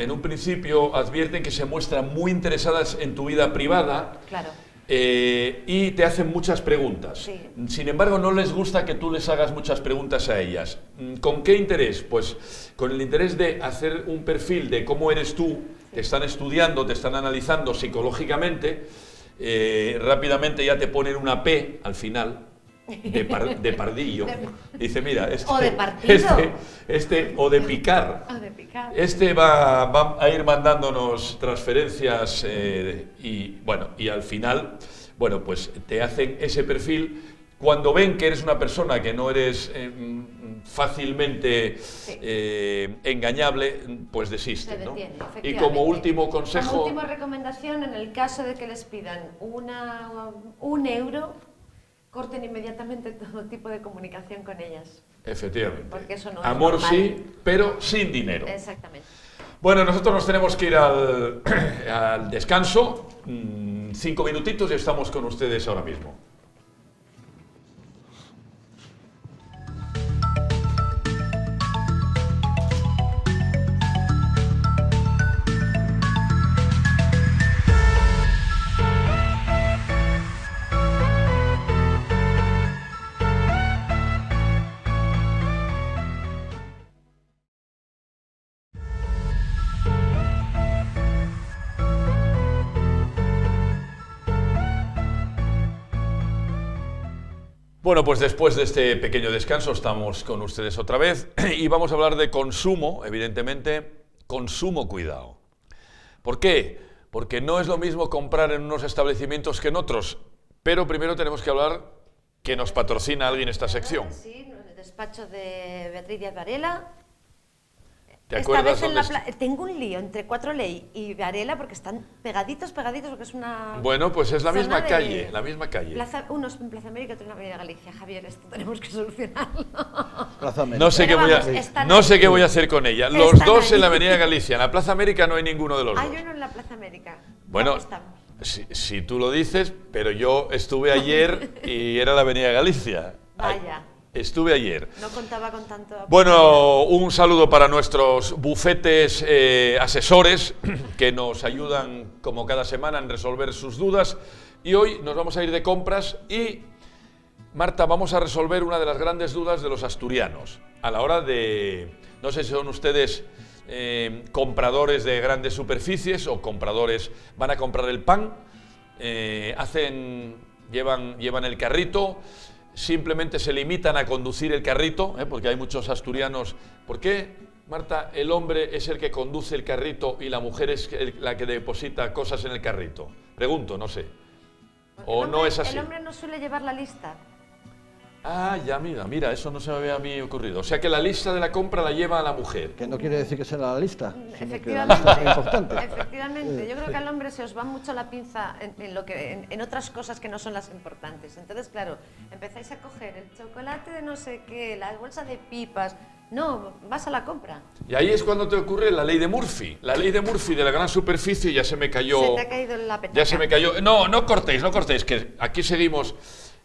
advierten que se muestran muy interesadas en tu vida privada. Claro. Y te hacen muchas preguntas. Sí. Sin embargo, no les gusta que tú les hagas muchas preguntas a ellas. ¿Con qué interés? Pues con el interés de hacer un perfil de cómo eres tú. Te están estudiando, te están analizando psicológicamente. Rápidamente ya te ponen una P al final. De pardillo. Dice, mira, O de partido. o de picar. O de picar. Este va a ir mandándonos transferencias y al final, bueno, pues te hacen ese perfil. Cuando ven que eres una persona que no eres fácilmente engañable, pues desisten, Se detiene, ¿no? Y efectivamente. como último consejo... Como última recomendación, en el caso de que les pidan un euro, corten inmediatamente todo tipo de comunicación con ellas. Efectivamente. Porque eso no es Amor normal. sí, pero sin dinero. Exactamente. Bueno, nosotros nos tenemos que ir al descanso. 5 minutitos y estamos con ustedes ahora mismo. Bueno, pues después de este pequeño descanso estamos con ustedes otra vez y vamos a hablar de consumo, evidentemente, consumo cuidado. ¿Por qué? Porque no es lo mismo comprar en unos establecimientos que en otros, pero primero tenemos que hablar que nos patrocina alguien esta sección. Sí, el despacho de Beatriz Díaz Varela. ¿Te Esta acuerdas vez dónde tengo un lío entre Cuatro Ley y Varela porque están pegaditos, porque es una... Bueno, pues es la zona misma de- calle, la misma calle. Uno es en Plaza América y otro en Avenida Galicia. Javier, esto tenemos que solucionarlo. Plaza América. No sé, Pero qué voy vamos, están no sé ahí. qué voy a hacer con ella. Los Están dos ahí. en la Avenida Galicia. En la Plaza América no hay ninguno de los Hay dos. uno en la Plaza América. Bueno, ¿Cómo estamos? si tú lo dices, pero yo estuve ayer y era la Avenida Galicia. Vaya. Estuve ayer. No contaba con tanto... Bueno, un saludo para nuestros bufetes asesores que nos ayudan como cada semana en resolver sus dudas. Y hoy nos vamos a ir de compras y, Marta, vamos a resolver una de las grandes dudas de los asturianos. A la hora de, no sé si son ustedes compradores de grandes superficies o compradores, van a comprar el pan, llevan el carrito, simplemente se limitan a conducir el carrito, porque hay muchos asturianos. ¿Por qué, Marta, el hombre es el que conduce el carrito y la mujer es la que deposita cosas en el carrito? Pregunto, no sé. Porque ¿O no es así? El hombre no suele llevar la lista. Ah, ya, mira, eso no se me había a mí ocurrido. O sea que la lista de la compra la lleva a la mujer. Que no quiere decir que sea la lista, sino que la Efectivamente, lista es muy importante. efectivamente. Yo creo que al hombre se os va mucho la pinza en otras cosas que no son las importantes. Entonces, claro, empezáis a coger el chocolate de no sé qué, la bolsa de pipas. No, vas a la compra. Y ahí es cuando te ocurre la ley de Murphy. La ley de Murphy de la gran superficie ya se me cayó. Se te ha caído la petaca. Ya se me cayó. No cortéis, que aquí seguimos.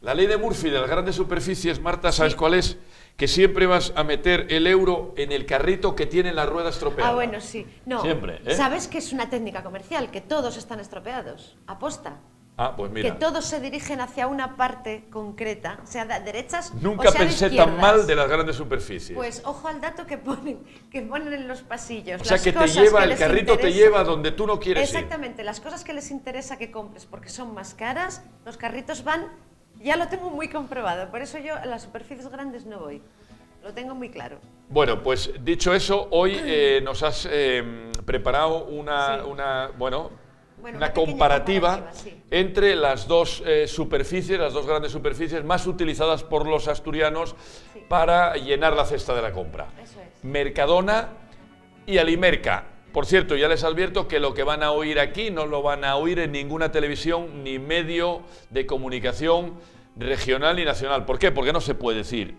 La ley de Murphy de las grandes superficies, Marta, ¿sabes cuál es? Que siempre vas a meter el euro en el carrito que tiene la rueda estropeada. Ah, bueno, sí. No, Siempre, ¿eh? ¿Sabes que es una técnica comercial? Que todos están estropeados. Aposta. Ah, pues mira. Que todos se dirigen hacia una parte concreta, o sea, derechas Nunca o sea pensé izquierdas. tan mal de las grandes superficies. Pues ojo al dato que ponen en los pasillos. O sea, las que te cosas lleva, que el les carrito te interesa. lleva donde tú no quieres ir. Exactamente, las cosas que les interesa que compres porque son más caras, los carritos van, ya lo tengo muy comprobado, por eso yo a las superficies grandes no voy, lo tengo muy claro. Bueno, pues dicho eso, hoy nos has preparado una pequeña comparativa sí. entre las dos superficies, las dos grandes superficies más utilizadas por los asturianos Sí. para llenar la cesta de la compra. Eso es. Mercadona y Alimerca. Por cierto, ya les advierto que lo que van a oír aquí no lo van a oír en ninguna televisión ni medio de comunicación regional ni nacional. ¿Por qué? Porque no se puede decir.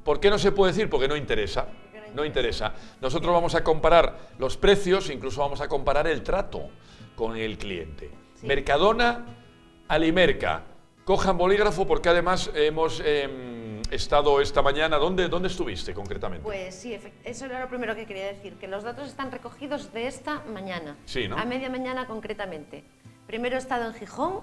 ¿Por qué no se puede decir? Porque no interesa. No interesa. Nosotros vamos a comparar los precios, incluso vamos a comparar el trato con el cliente. Sí. Mercadona, Alimerca. Cojan bolígrafo porque además hemos estado esta mañana. ¿Dónde estuviste concretamente? Pues sí, eso era lo primero que quería decir, que los datos están recogidos de esta mañana, Sí, ¿no? a media mañana concretamente. Primero he estado en Gijón,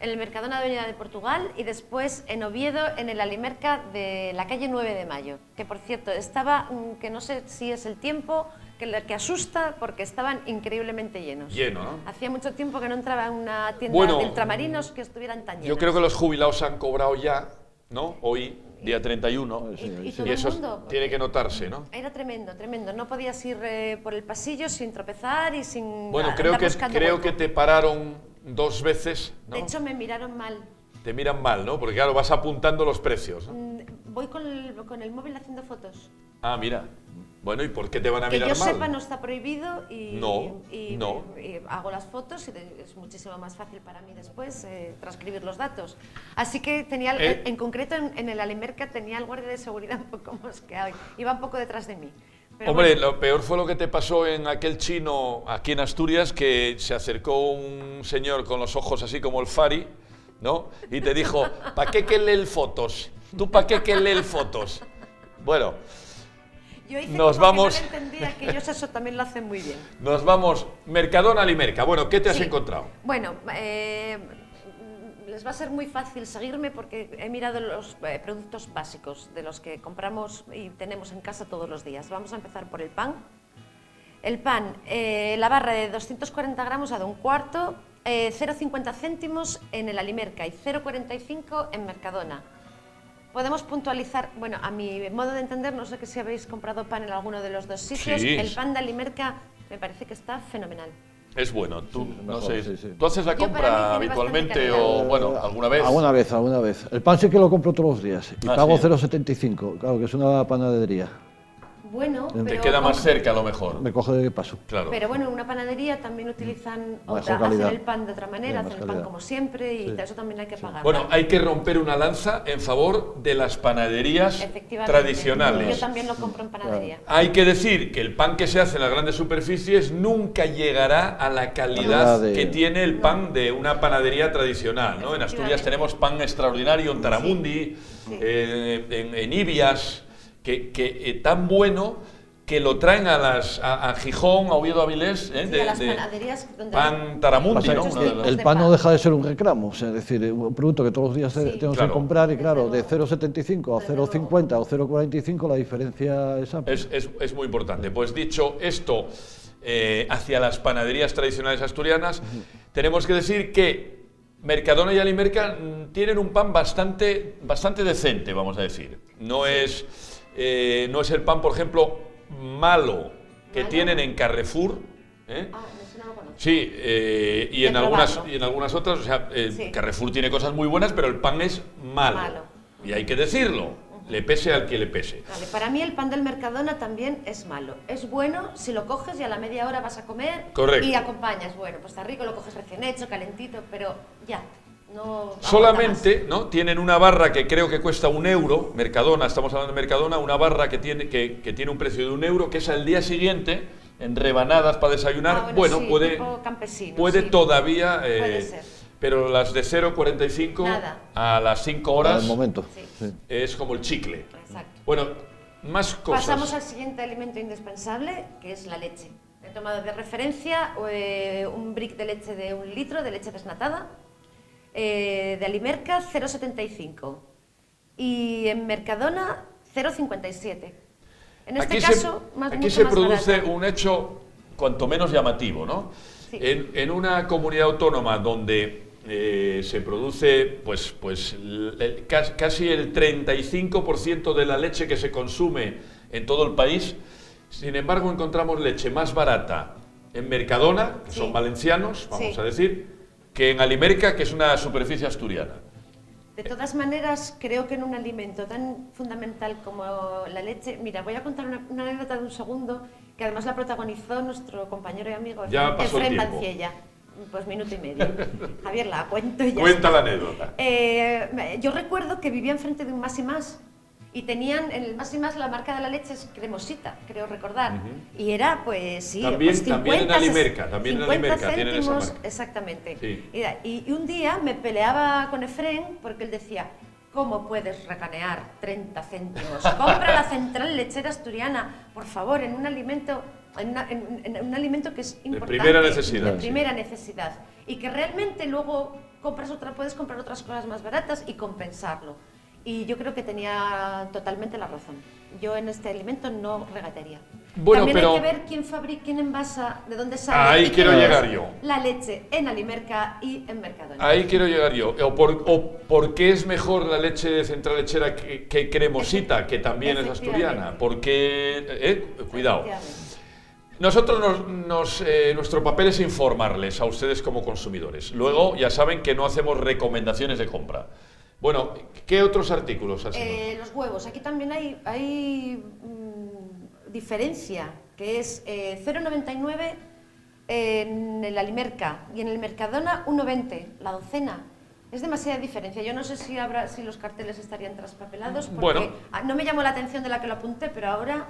en el Mercadona de Avenida de Portugal y después en Oviedo, en el Alimerca de la calle 9 de Mayo, que por cierto estaba, que no sé si es el tiempo, que asusta porque estaban increíblemente llenos. Lleno, ¿no? Hacía mucho tiempo que no entraba en una tienda Bueno, de ultramarinos que estuvieran tan llenas. Yo creo que los jubilados han cobrado ya, ¿no? Hoy, día 31. Y Y todo el eso mundo, tiene que notarse, ¿no? Era tremendo, tremendo. No podías ir por el pasillo sin tropezar y sin Bueno, andar creo buscando que hueco. te pararon 2 veces, ¿no? De hecho, me miraron mal. Te miran mal, ¿no? Porque claro, vas apuntando los precios, ¿no? Voy con el móvil haciendo fotos. Ah, mira. Bueno, ¿y por qué te van a Que mirar yo mal? sepa no está prohibido y, No. y hago las fotos y es muchísimo más fácil para mí después transcribir los datos. Así que tenía, en concreto en el Alimerca tenía el guardia de seguridad un poco mosqueado, iba un poco detrás de mí. Pero Hombre, bueno, lo peor fue lo que te pasó en aquel chino aquí en Asturias, que se acercó un señor con los ojos así como el Fari, ¿no? Y te dijo, ¿para qué que lees fotos? ¿Tú para qué que lees fotos? Bueno, yo hice nos como vamos. que no lo entendía, que ellos eso también lo hacen muy bien. nos vamos. Mercadona, Alimerca. Bueno, ¿qué te has Sí. encontrado? Bueno, les va a ser muy fácil seguirme porque he mirado los productos básicos de los que compramos y tenemos en casa todos los días. Vamos a empezar por el pan. El pan, la barra de 240 gramos a de un cuarto, 0,50 céntimos en el Alimerca y 0,45 en Mercadona. Podemos puntualizar, bueno, a mi modo de entender, no sé que si habéis comprado pan en alguno de los dos sitios, Sí. el pan de Alimerca me parece que está fenomenal. Es bueno, tú no mejor, sé. sí, sí. ¿Tú haces la Yo, para compra mí, tiene habitualmente bastante o, calidad. bueno, alguna vez? Alguna vez. El pan sí que lo compro todos los días y Ah, pago sí. 0,75, claro, que es una panadería. Bueno, Te Te pero queda más cerca a lo mejor. Me coge de paso. Claro. Pero bueno, en una panadería también utilizan hacen calidad. el pan de otra manera, Más hacen el pan calidad. como siempre y eso también hay que pagar. Bueno, hay que romper una lanza en favor de las panaderías Efectivamente. tradicionales. Yo también lo compro en panadería. Hay que decir que el pan que se hace en las grandes superficies nunca llegará a la calidad que tiene el pan de una panadería tradicional, ¿no? En Asturias tenemos pan extraordinario, en Taramundi, Sí. en Ibias, que tan bueno que lo traen a Gijón, a Oviedo, a Avilés, Sí, a las panaderías donde pan Taramundi, Pasa ¿no? que muchos Una de tipos las- el pan no deja de ser un reclamo, o sea, es decir, un producto que todos los días tenemos Claro. que comprar y claro, de Desde luego. 0,75 a Desde 0,50 o 0,45 la diferencia es amplia. Es muy importante. Pues dicho esto, hacia las panaderías tradicionales asturianas, tenemos que decir que Mercadona y Alimerca tienen un pan bastante decente, vamos a decir. No es el pan, por ejemplo, malo que ¿Malo? tienen en Carrefour. ¿eh? Ah, eso no lo conozco. Sí, y en algunas otras, o sea, Sí. Carrefour tiene cosas muy buenas, pero el pan es malo. Malo. Y hay que decirlo, le pese al que le pese. Vale, para mí el pan del Mercadona también es malo. Es bueno si lo coges y a la media hora vas a comer Correcto. y acompañas. Bueno, pues está rico, lo coges recién hecho, calentito, pero ya, no aguanta Solamente, ¿no? Tienen una barra que creo que cuesta €1, Mercadona, estamos hablando de Mercadona, una barra que tiene un precio de €1, que es al día siguiente, en rebanadas para desayunar. Ah, bueno, sí, puede tipo campesino, puede sí. todavía, Puede ser. pero las de 0,45 Nada. a las 5 horas Al momento. Sí. Sí. es como el chicle. más. Exacto. Bueno, más cosas. Pasamos al siguiente alimento indispensable, que es la leche. He tomado de referencia un brick de leche de 1 litro, de leche desnatada. De Alimerca 0,75 y en Mercadona 0,57. En este caso, aquí se produce un hecho cuanto menos llamativo, ¿no? Sí. En una comunidad autónoma donde se produce casi el 35% de la leche que se consume en todo el país, sin embargo encontramos leche más barata en Mercadona, que son valencianos, vamos a decir, que en Alimerca, que es una superficie asturiana. De todas maneras, creo que en un alimento tan fundamental como la leche... Mira, voy a contar una anécdota de un segundo, que además la protagonizó nuestro compañero y amigo Efrén Manciella. Pues minuto y medio. Javier, la cuento ya. Cuenta la anécdota. Yo recuerdo que vivía enfrente de un Más y Más, y tenían en el Más y Más la marca de la leche es Cremosita, creo recordar. Y era, pues sí, también, pues 50, también en Alimerca, también 50 en Alimerca tienen esa marca. Exactamente. Sí. Y un día me peleaba con Efrén porque él decía, ¿cómo puedes recanear 30 céntimos? Compra la central lechera asturiana, por favor, en un alimento, en un alimento que es importante. De primera necesidad. De primera necesidad. Y que realmente luego puedes comprar otras cosas más baratas y compensarlo. Y yo creo que tenía totalmente la razón. Yo en este alimento no regatearía. Bueno, también pero hay que ver quién fabrica, quién envasa, de dónde sale. Ahí quiero llegar yo. La leche en Alimerca y en Mercadona. Ahí quiero llegar yo. O por qué es mejor la leche de central lechera que Cremosita, que también es asturiana. Porque, cuidado. Nosotros nuestro papel es informarles a ustedes como consumidores. Luego ya saben que no hacemos recomendaciones de compra. Bueno, ¿qué otros artículos hacemos? Los huevos. Aquí también hay diferencia, que es 0,99 en el Alimerca y en el Mercadona 1,20 la docena. Es demasiada diferencia. Yo no sé si los carteles estarían traspapelados, porque no me llamó la atención de la que lo apunté, pero ahora...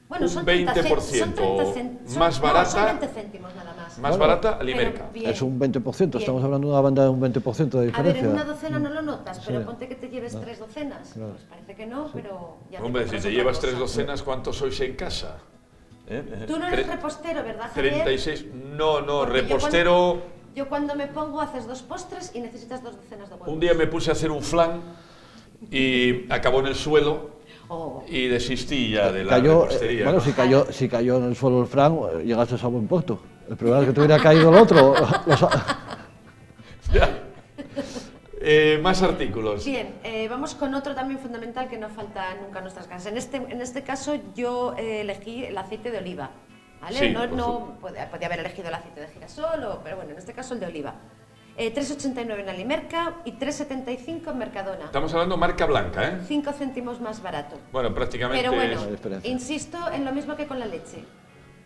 Bueno, son 20% más barata. No, son 20 céntimos nada más. Más barata, Alimerca. Es un 20%, estamos hablando de una banda de un 20% de diferencia. A ver, en una docena no lo notas, pero ponte que te lleves 3 docenas. Pues parece que no, pero... Ya hombre, si te llevas 3 docenas, ¿cuántos sois en casa? Tú no eres repostero, ¿verdad, Javier? 36. No, repostero... Yo cuando me pongo haces 2 postres y necesitas 2 docenas de huevos. Un día me puse a hacer un flan y acabó en el suelo. Y desistí ya de la repostería. Bueno, si cayó en el suelo el flan, llegaste a buen puerto. El problema es que te hubiera caído el otro. Más artículos. Bien, vamos con otro también fundamental que no falta nunca en nuestras casas. En este caso yo elegí el aceite de oliva. ¿Vale? Sí, podía haber elegido el aceite de girasol, pero bueno, en este caso el de oliva. 3,89 en Alimerca y 3,75 en Mercadona. Estamos hablando marca blanca, ¿eh? 5 céntimos más barato. Bueno, prácticamente. Pero bueno, insisto en lo mismo que con la leche.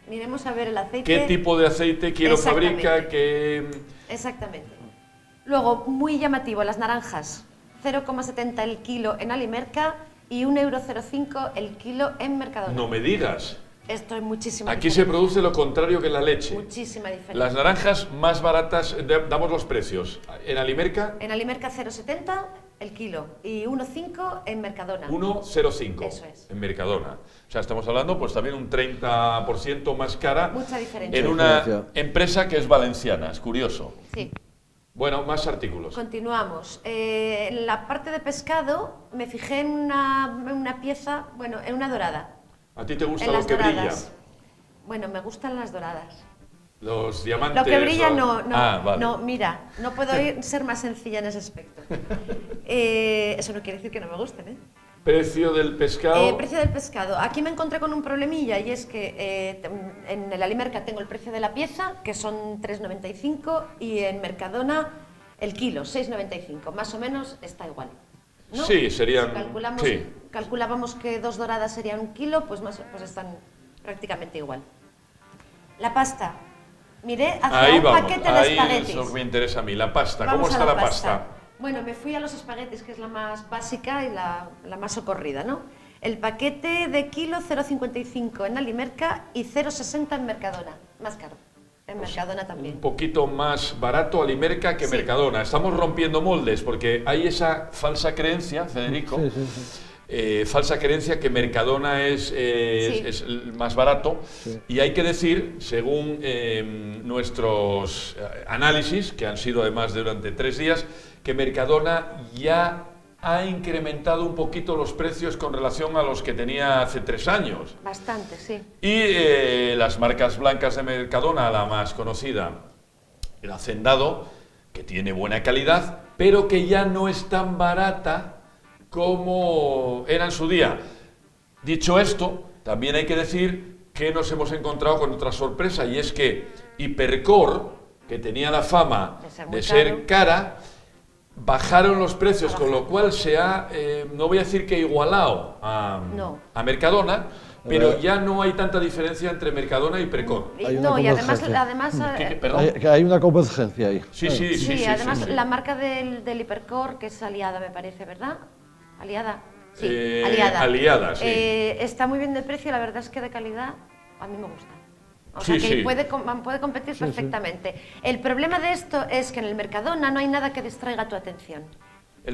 Miremos a ver el aceite. ¿Qué tipo de aceite quiero fabrica? Exactamente. Luego, muy llamativo, las naranjas. 0,70 el kilo en Alimerca y 1,05 € el kilo en Mercadona. No me digas. Esto es muchísima Aquí diferencia. se produce lo contrario que en la leche. Muchísima diferencia. Las naranjas más baratas, damos los precios. ¿En Alimerca? En Alimerca 0,70 el kilo y 1,5 en Mercadona. 1,05 Eso es. en Mercadona. O sea, estamos hablando pues también un 30% más cara. Mucha diferencia. En una empresa que es valenciana, es curioso. Sí. Bueno, más artículos. Continuamos. En la parte de pescado me fijé en una pieza, bueno, en una dorada. ¿A ti te gusta en lo las que doradas. brilla? Bueno, me gustan las doradas. Los diamantes... Lo que brilla vale. no, mira, no puedo ser más sencilla en ese aspecto. Eso no quiere decir que no me gusten, ¿eh? Precio del pescado... Precio del pescado. Aquí me encontré con un problemilla y es que en el Alimerca tengo el precio de la pieza, que son 3,95, y en Mercadona el kilo, 6,95. Más o menos está igual, ¿no? Sí, serían... Si calculábamos que 2 doradas serían 1 kilo, pues están prácticamente igual. La pasta. Miré hacia un paquete de espaguetis. Ahí es lo que me interesa a mí, la pasta. Vamos ¿Cómo está la pasta? Bueno, me fui a los espaguetis, que es la más básica y la más socorrida, ¿no? El paquete de kilo 0,55 en Alimerca y 0,60 en Mercadona. Más caro. En Mercadona también. Un poquito más barato Alimerca que Mercadona. Estamos rompiendo moldes porque hay esa falsa creencia, Federico, falsa creencia que Mercadona es más barato, y hay que decir, según nuestros análisis, que han sido además durante 3 días, que Mercadona ya ha incrementado un poquito los precios con relación a los que tenía hace 3 años. Bastante, sí. Y las marcas blancas de Mercadona, la más conocida, el Hacendado, que tiene buena calidad, pero que ya no es tan barata como era en su día. Dicho esto, también hay que decir que nos hemos encontrado con otra sorpresa, y es que Hipercor, que tenía la fama de ser cara, bajaron los precios, con lo cual se ha, no voy a decir que igualado a Mercadona, pero ya no hay tanta diferencia entre Mercadona y Hipercor. No, y además hay una convergencia ahí. Sí, además la marca del Hipercor, que es Aliada, me parece, ¿verdad? Aliada. Sí, Aliada, sí. Está muy bien de precio, la verdad es que de calidad a mí me gusta. O sea que puede competir perfectamente. El problema de esto es que en el Mercadona no hay nada que distraiga tu atención.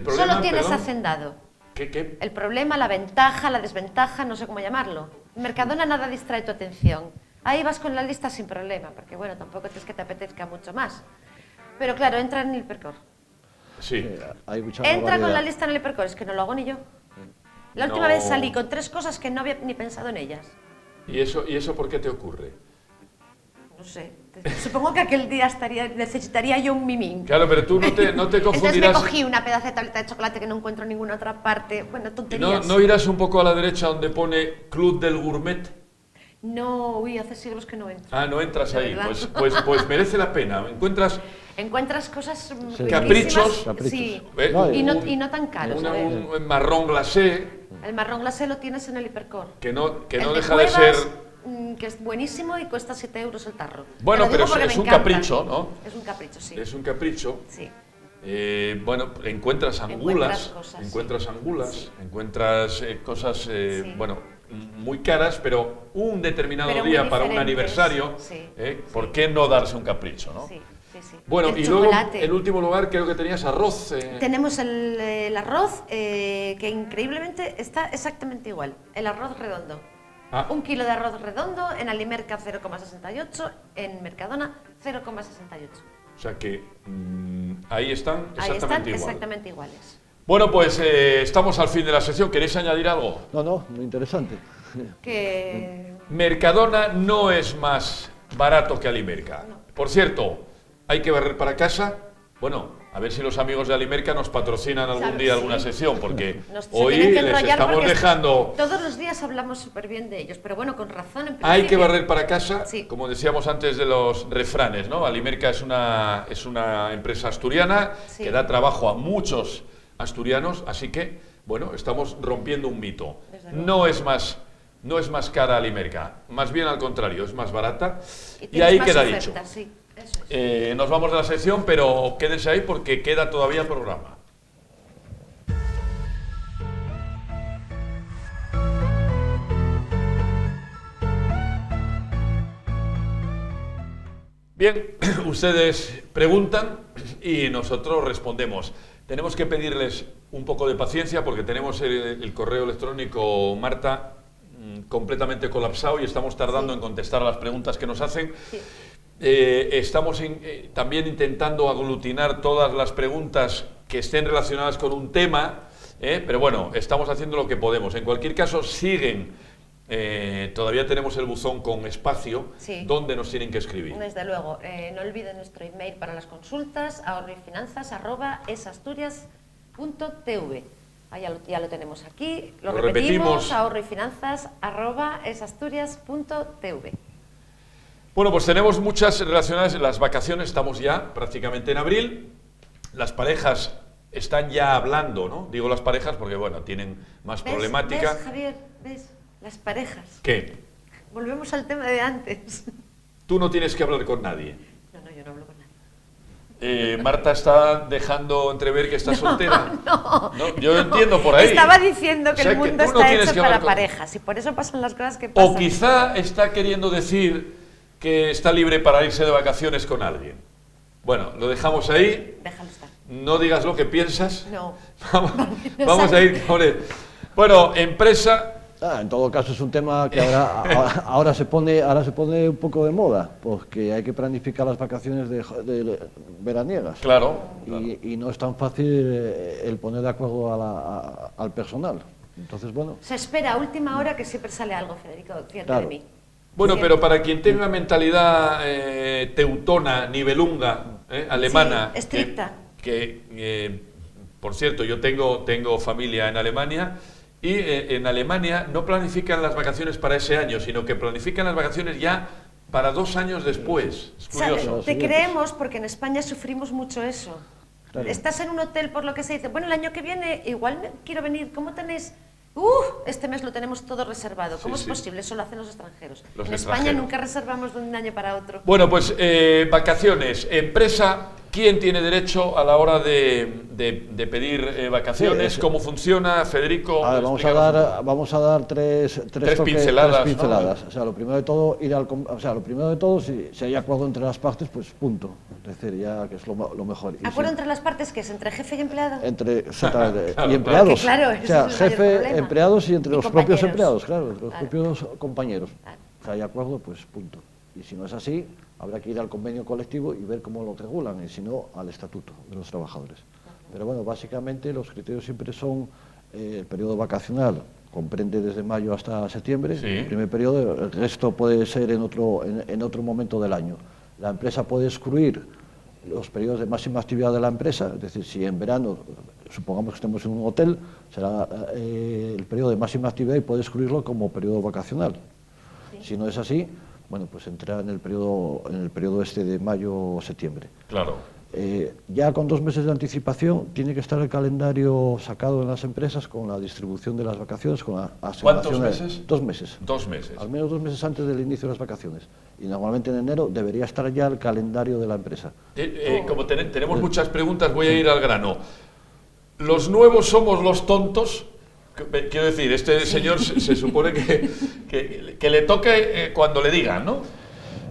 Solo tienes Hacendado. ¿Qué? El problema, la ventaja, la desventaja, no sé cómo llamarlo. En Mercadona nada distrae tu atención. Ahí vas con la lista sin problema, porque bueno, tampoco es que te apetezca mucho más. Pero claro, entra en el Hipercor. Sí. Entra con la lista en el Hipercor, es que no lo hago ni yo. La última vez salí con 3 cosas que no había ni pensado en ellas. ¿Y eso por qué te ocurre? No sé, supongo que aquel día necesitaría yo un mimín. Claro, pero tú no te confundirás... Entonces me cogí una pedazo de tableta de chocolate que no encuentro en ninguna otra parte. Bueno, tonterías. ¿No irás un poco a la derecha donde pone Club del Gourmet? No, hace siglos que no entro. Ah, no entras ahí. Pues merece la pena. Encuentras cosas caprichos. Sí, y no tan caros. Un marrón glacé. El marrón glacé lo tienes en el Hipercor. Que no deja de ser... que es buenísimo y cuesta 7 euros el tarro. Bueno, pero es un capricho, ¿no? Es un capricho, sí. Es un capricho. Sí. Bueno, encuentras angulas, encuentras cosas, bueno, muy caras, pero un determinado día para un aniversario, ¿por qué no darse un capricho, no? Sí. Bueno, y luego, en último lugar, creo que tenías arroz. Tenemos el arroz, que increíblemente está exactamente igual. El arroz redondo. 1 kilo de arroz redondo, en Alimerca 0,68, en Mercadona 0,68. O sea que ahí están exactamente iguales. Bueno, pues estamos al fin de la sesión. ¿Queréis añadir algo? No, muy interesante. Mercadona no es más barato que Alimerca. No. Por cierto, hay que barrer para casa. Bueno, a ver si los amigos de Alimerca nos patrocinan algún día alguna sesión, porque hoy les estamos dejando... Todos los días hablamos súper bien de ellos, pero bueno, con razón. Hay que barrer para casa, como decíamos antes de los refranes, ¿no? Alimerca es una empresa asturiana que da trabajo a muchos asturianos, así que, bueno, estamos rompiendo un mito. No es más cara Alimerca, más bien al contrario, es más barata, y ahí queda dicho. Sí. Nos vamos de la sección, pero quédense ahí porque queda todavía el programa. Bien, ustedes preguntan y nosotros respondemos. Tenemos que pedirles un poco de paciencia porque tenemos el correo electrónico, Marta, completamente colapsado y estamos tardando en contestar a las preguntas que nos hacen. Sí. Estamos también intentando aglutinar todas las preguntas que estén relacionadas con un tema, pero bueno, estamos haciendo lo que podemos. En cualquier caso, siguen, todavía tenemos el buzón con espacio, donde nos tienen que escribir. Desde luego, no olviden nuestro email para las consultas, ahorroyfinanzas@esasturias.tv. Ya lo tenemos aquí, lo repetimos, ahorroyfinanzas@esasturias.tv. Bueno, pues tenemos muchas relacionadas. Las vacaciones, estamos ya prácticamente en abril. Las parejas están ya hablando, ¿no? Digo las parejas porque, bueno, tienen más problemática. ¿Ves, Javier? ¿Ves? Las parejas. ¿Qué? Volvemos al tema de antes. Tú no tienes que hablar con nadie. No, yo no hablo con nadie. Marta está dejando entrever que está soltera. No, yo entiendo por ahí. Estaba diciendo que el mundo está hecho para parejas y por eso pasan las cosas que pasan. O quizá está queriendo decir que está libre para irse de vacaciones con alguien. Bueno, lo dejamos ahí. Déjalo estar. No digas lo que piensas. No. Vamos a ir con él. Bueno, empresa En todo caso es un tema que ahora se pone un poco de moda, porque hay que planificar las vacaciones veraniegas. Claro. Y no es tan fácil el poner de acuerdo al personal. Entonces, bueno... Se espera a última hora que siempre sale algo, Federico, cierto de mí. Bueno, pero para quien tenga mentalidad teutona, nibelunga, alemana... Sí, estricta. Por cierto, yo tengo familia en Alemania y en Alemania no planifican las vacaciones para ese año, sino que planifican las vacaciones ya para 2 años después. Es curioso. O sea, te creemos porque en España sufrimos mucho eso. Claro. Estás en un hotel por lo que se dice, bueno, el año que viene igual quiero venir, ¿cómo tenéis...? Este mes lo tenemos todo reservado. ¿Cómo es posible? Eso lo hacen los extranjeros. En España nunca reservamos de un año para otro. Bueno, pues vacaciones, empresa, ¿quién tiene derecho a la hora de pedir vacaciones? Sí, ¿cómo funciona, Federico? A ver, vamos a dar tres pinceladas. ¿No? O sea, lo primero de todo, si hay acuerdo entre las partes, pues punto. Es decir, ya que es lo mejor. ¿Acuerdo entre las partes qué es? ¿Entre jefe y empleado? Exactamente. Y empleados. Claro, o sea, jefe, empleados y entre los propios empleados, claro, los claro. propios compañeros. Claro. Si hay acuerdo, pues punto. Y si no es así, habrá que ir al convenio colectivo y ver cómo lo regulan, y si no, al estatuto de los trabajadores. Pero bueno, básicamente los criterios siempre son el periodo vacacional, comprende desde mayo hasta septiembre, el primer periodo, el resto puede ser en otro momento del año. La empresa puede excluir los periodos de máxima actividad de la empresa, es decir, si en verano, supongamos que estemos en un hotel, será el periodo de máxima actividad y puede excluirlo como periodo vacacional. Si no es así, bueno, pues entra en el periodo este de mayo o septiembre. Claro. Ya con 2 meses de anticipación tiene que estar el calendario sacado en las empresas con la distribución de las vacaciones, con la asignación. ¿Cuántos meses? 2 meses. 2 meses. Al menos 2 meses antes del inicio de las vacaciones. Y normalmente en enero debería estar ya el calendario de la empresa. Como tenemos muchas preguntas, voy a ir al grano. ¿Los nuevos somos los tontos? Quiero decir, este señor se supone que le toque cuando le digan, ¿no?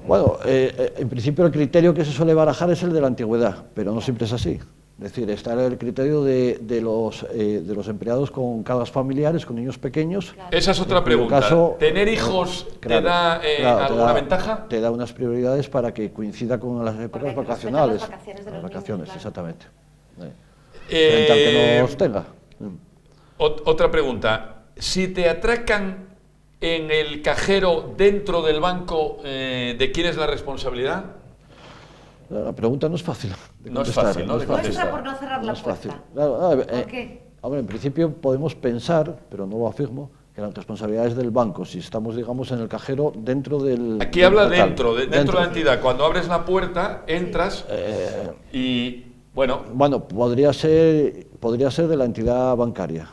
Bueno, en principio el criterio que se suele barajar es el de la antigüedad, pero no siempre es así. Es decir, está el criterio de los empleados con cargas familiares, con niños pequeños. Claro. Esa es otra pregunta. ¿Tener hijos te da alguna ventaja? Te da unas prioridades para que coincida con las épocas vacacionales. Las vacaciones de los vacaciones, niños, exactamente. Frente al que no los tenga. Otra pregunta. Si te atracan en el cajero dentro del banco, ¿de quién es la responsabilidad? La pregunta no es fácil. No es fácil, ¿no? Muestra por no cerrar la puerta. Claro, ¿Por qué? Hombre, en principio podemos pensar, pero no lo afirmo, que la responsabilidad es del banco, si estamos, digamos, en el cajero dentro del... Aquí habla dentro de la entidad. Cuando abres la puerta, entras y, bueno... Bueno, podría ser de la entidad bancaria.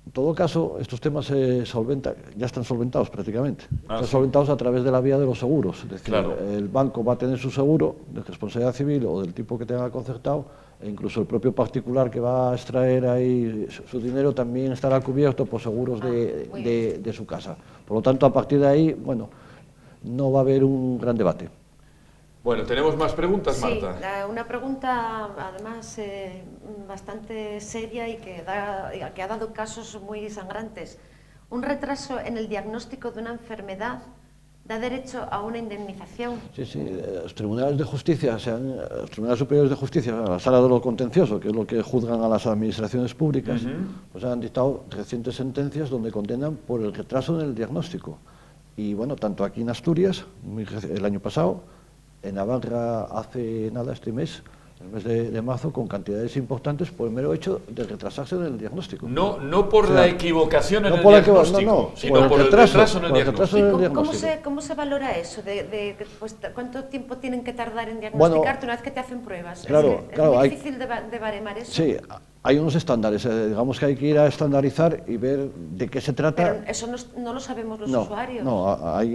En todo caso, estos temas ya están solventados prácticamente. Están solventados a través de la vía de los seguros. Es decir, el banco va a tener su seguro de responsabilidad civil o del tipo que tenga concertado, e incluso el propio particular que va a extraer ahí su dinero también estará cubierto por seguros de su casa. Por lo tanto, a partir de ahí, bueno, no va a haber un gran debate. Bueno, ¿tenemos más preguntas, Marta? Sí, una pregunta además bastante seria y que ha dado casos muy sangrantes. ¿Un retraso en el diagnóstico de una enfermedad da derecho a una indemnización? Sí, los tribunales de justicia, los tribunales superiores de justicia, la sala de lo contencioso, que es lo que juzgan a las administraciones públicas, pues han dictado recientes sentencias donde condenan por el retraso en el diagnóstico. Y bueno, tanto aquí en Asturias, el año pasado, en Navarra hace nada, este mes, el mes de marzo, con cantidades importantes por el mero hecho de retrasarse en el diagnóstico. No por la equivocación en el diagnóstico, sino por el retraso en el diagnóstico. ¿Cómo se valora eso? Pues, ¿cuánto tiempo tienen que tardar en diagnosticarte una vez que te hacen pruebas? Claro, es muy difícil de baremar eso. Sí, hay unos estándares, digamos que hay que ir a estandarizar y ver de qué se trata. Pero eso no lo sabemos los usuarios.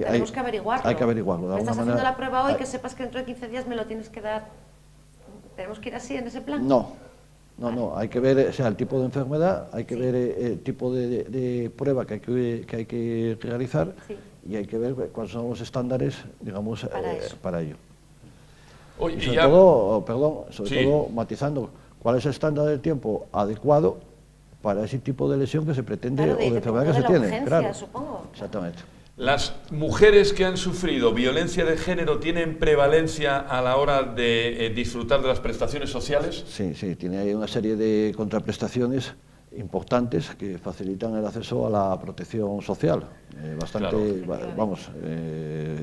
Tenemos que averiguarlo. Hay que averiguarlo. Estás haciendo la prueba hoy, que sepas que dentro de 15 días me lo tienes que dar. ¿Tenemos que ir así, en ese plan? No, hay que ver el tipo de enfermedad, hay que ver el tipo de prueba que hay que realizar y hay que ver cuáles son los estándares, digamos, para ello. Oye, sobre todo matizando cuál es el estándar de tiempo adecuado para ese tipo de lesión que se pretende, claro, o de enfermedad que se tiene. Urgencia, claro, supongo. Exactamente. ¿Las mujeres que han sufrido violencia de género tienen prevalencia a la hora de disfrutar de las prestaciones sociales? Sí, sí, tiene ahí una serie de contraprestaciones importantes que facilitan el acceso a la protección social. Bastante, claro. vamos,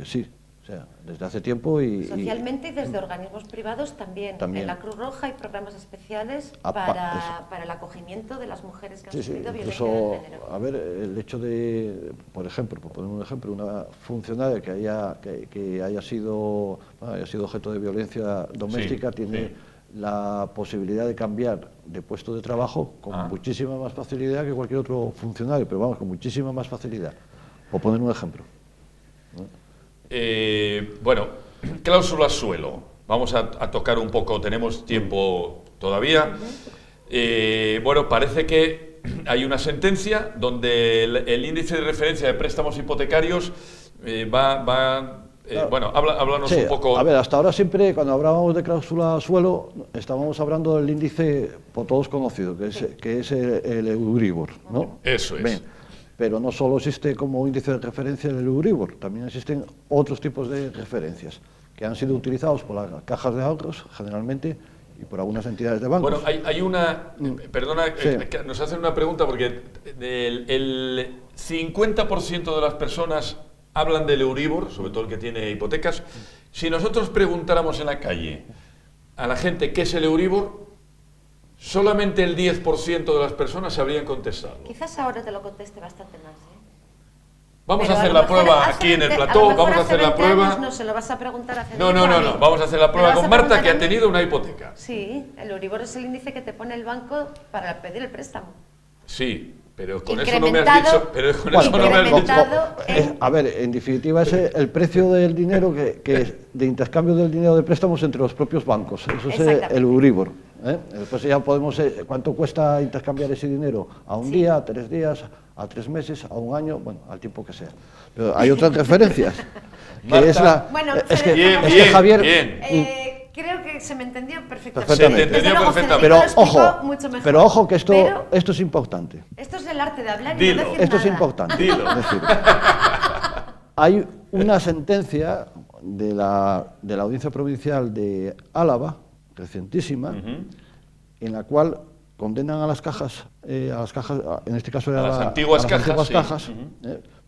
sí, o sea, desde hace tiempo y... Socialmente y desde organismos privados también. En la Cruz Roja hay programas especiales para el acogimiento de las mujeres que han sufrido violencia de género. A ver, el hecho de, por ejemplo, por poner un ejemplo, una funcionaria que haya sido objeto de violencia doméstica tiene la posibilidad de cambiar de puesto de trabajo con muchísima más facilidad que cualquier otro funcionario, pero vamos, con muchísima más facilidad. Por poner un ejemplo. Bueno, cláusula suelo. Vamos a tocar un poco, tenemos tiempo todavía. Bueno, parece que hay una sentencia donde el índice de referencia de préstamos hipotecarios bueno, háblanos un poco. A ver, hasta ahora siempre, cuando hablábamos de cláusula suelo, estábamos hablando del índice por todos conocido, que es el Euribor, ¿no? Eso es. Bien, pero no solo existe como índice de referencia el Euribor, también existen otros tipos de referencias que han sido utilizados por las cajas de ahorros, generalmente, y por algunas entidades de bancos. Bueno, hay una... Perdona, que nos hacen una pregunta porque el 50% de las personas hablan del Euribor, sobre todo el que tiene hipotecas. Si nosotros preguntáramos en la calle a la gente qué es el Euribor, solamente el 10% de las personas sabrían contestarlo. Quizás ahora te lo conteste bastante más, ¿eh? Vamos a hacer la prueba aquí en el plató, vamos a hacer la prueba... No, se lo vas a preguntar hace No, vamos a hacer la prueba con Marta, que ha tenido una hipoteca. Sí, el Euribor es el índice que te pone el banco para pedir el préstamo. Sí, pero con eso no me has dicho... Pero con eso no me has dicho... A ver, en definitiva es el precio del dinero, de intercambio del dinero de préstamos entre los propios bancos. Eso es el Euribor. Después ya podemos... ¿Cuánto cuesta intercambiar ese dinero? ¿A un día, a 3 días, a 3 meses, a un año? Bueno, al tiempo que sea. Pero hay otras referencias. Que es la... Bueno, es que Javier... Creo que se me entendió perfectamente. Se te entendió perfectamente. Pero ojo que esto es importante. Esto es el arte de hablar y Dilo. no decir Esto nada. es importante. Dilo. Es decir, hay una sentencia de la Audiencia Provincial de Álava, recientísima, en la cual condenan a las cajas, en este caso a las antiguas cajas,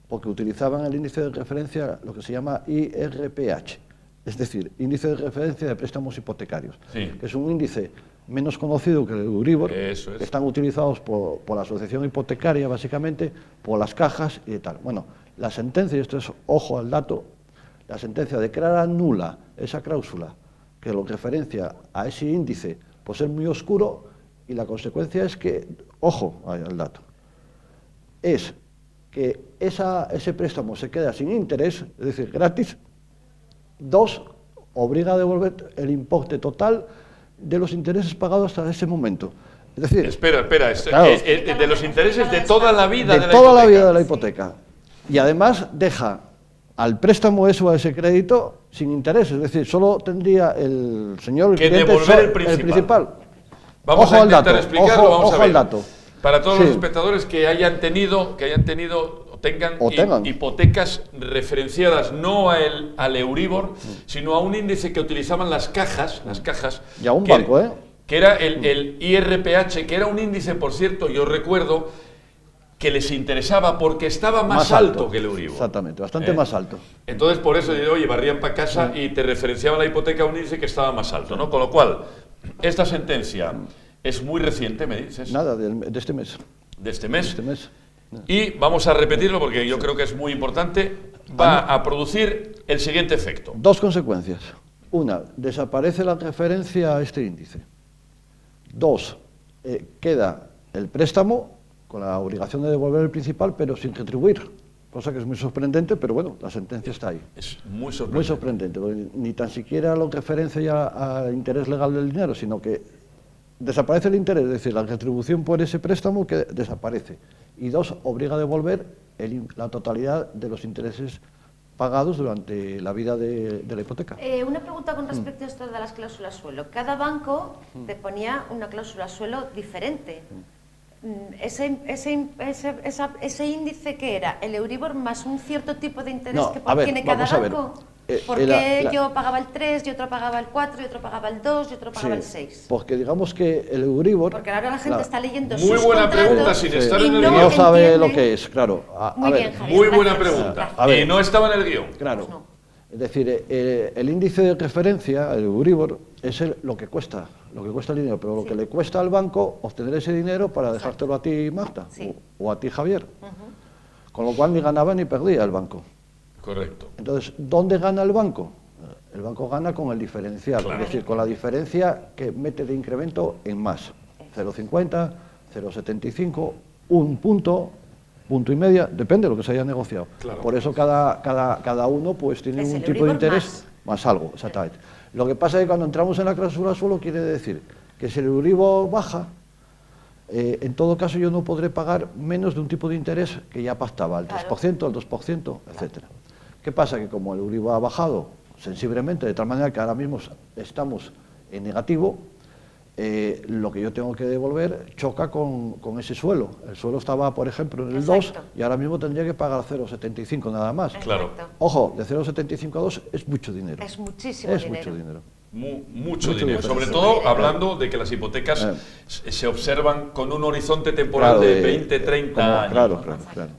porque utilizaban el índice de referencia, lo que se llama IRPH. Es decir, índice de referencia de préstamos hipotecarios, que es un índice menos conocido que el Euribor, que están utilizados por la asociación hipotecaria, básicamente, por las cajas y tal. Bueno, la sentencia, y esto es, ojo al dato, la sentencia declara nula esa cláusula que lo referencia a ese índice por ser muy oscuro, y la consecuencia es que, ojo al dato, es que ese préstamo se queda sin interés, es decir, gratis. 2, obliga a devolver el importe total de los intereses pagados hasta ese momento. Es decir, espera, claro, de los intereses de toda la vida de la vida de la hipoteca. Y además deja al préstamo eso, a ese crédito, sin interés. Es decir, solo tendría el señor que cliente devolver el principal. Vamos a intentar explicarlo, vamos a ver. Al dato. Para todos los espectadores que tengan hipotecas referenciadas no al Euribor, sino a un índice que utilizaban las cajas, y a un banco, que era el IRPH, que era un índice, por cierto, yo recuerdo, que les interesaba porque estaba más alto que el Euribor. Exactamente, bastante más alto. Entonces, por eso, oye, barrían para casa y te referenciaban la hipoteca a un índice que estaba más alto, ¿no? Con lo cual, esta sentencia es muy reciente, me dices. Nada, de este mes. De este mes. De este mes. Y vamos a repetirlo porque yo creo que es muy importante. Va a producir el siguiente efecto. 2 consecuencias. Una, desaparece la referencia a este índice. 2, queda el préstamo con la obligación de devolver el principal, pero sin retribuir. Cosa que es muy sorprendente, pero bueno, la sentencia está ahí. Es muy sorprendente. Muy sorprendente, porque ni tan siquiera lo referencia ya al interés legal del dinero, sino que desaparece el interés, es decir, la retribución por ese préstamo que desaparece. Y 2, obliga a devolver la totalidad de los intereses pagados durante la vida de la hipoteca. Una pregunta con respecto a esto de las cláusulas suelo. Cada banco te ponía una cláusula suelo diferente. ese índice que era el Euribor más un cierto tipo de interés No, que a ver, tiene cada vamos a ver. banco. Porque yo pagaba el 3, y otro pagaba el 4, y otro pagaba el 2, y otro pagaba el 6. Porque digamos que el Euribor... Porque ahora la gente está leyendo muy sus buena contratos pregunta, sin estar en el y guión. No sabe entienden. lo que es, claro. Muy bien, ver, Javier, Muy buena gracias. pregunta. A ver. Y no estaba en el guión. Claro. Pues no. Es decir, el índice de referencia, el Euribor, es lo que cuesta el dinero, pero lo que le cuesta al banco obtener ese dinero para dejártelo a ti, Marta, Sí. o a ti, Javier. Con lo cual ni ganaba ni perdía el banco. Correcto. Entonces, ¿dónde gana el banco? El banco gana con el diferencial, Claro. es decir, con la diferencia que mete de incremento en más. 0,50, 0,75, un punto y medio, depende de lo que se haya negociado. Claro. Por eso cada uno pues tiene Es un el tipo de Euribor interés más algo, exactamente. Lo que pasa es que cuando entramos en la cláusula suelo quiere decir que si el Euribor baja, en todo caso yo no podré pagar menos de un tipo de interés que ya pactaba, el 3%, el 2%, etcétera. ¿Qué pasa? Que como el Euribor ha bajado sensiblemente, de tal manera que ahora mismo estamos en negativo, lo que yo tengo que devolver choca con ese suelo. El suelo estaba, por ejemplo, en el 2 y ahora mismo tendría que pagar 0,75 nada más. Claro. Ojo, de 0,75 a 2 es mucho dinero. Es muchísimo Es dinero. mucho dinero. Mucho dinero. dinero. Sobre Muchísimo todo dinero. hablando de que las hipotecas se observan con un horizonte temporal Claro, de 20, 30 años. Claro.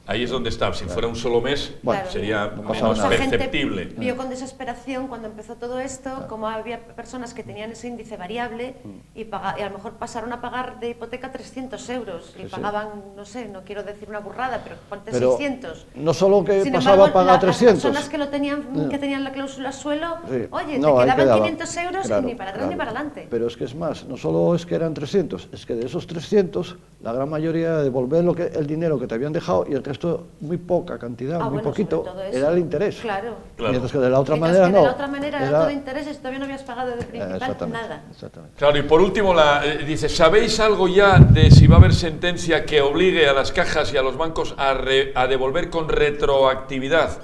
Ahí es donde está. Si fuera un solo mes, Bueno, sería no pasaba menos nada. Mucha gente perceptible. vio con desesperación cuando empezó todo esto, como había personas que tenían ese índice variable y a lo mejor pasaron a pagar de hipoteca 300 euros y Sí, sí. pagaban, no sé, no quiero decir una burrada, pero ponte Pero 600. no solo que Sin pasaba embargo, a pagar las 300. personas que tenían la cláusula suelo, Sí. oye, No, te ahí quedaban quedaba. 500 euros Claro, y ni para atrás ni para adelante. Pero es que es más, no solo es que eran 300, es que de esos 300, la gran mayoría devolver el dinero que te habían dejado y el resto, muy poca cantidad, muy Bueno, poquito, sobre todo eso. era el interés. Claro. Claro. Mientras que de la otra Mientras manera que no. de la otra manera era todo intereses y todavía no habías pagado de principal Exactamente, nada. exactamente. Claro, y por último, dice, ¿sabéis algo ya de si va a haber sentencia que obligue a las cajas y a los bancos a devolver con retroactividad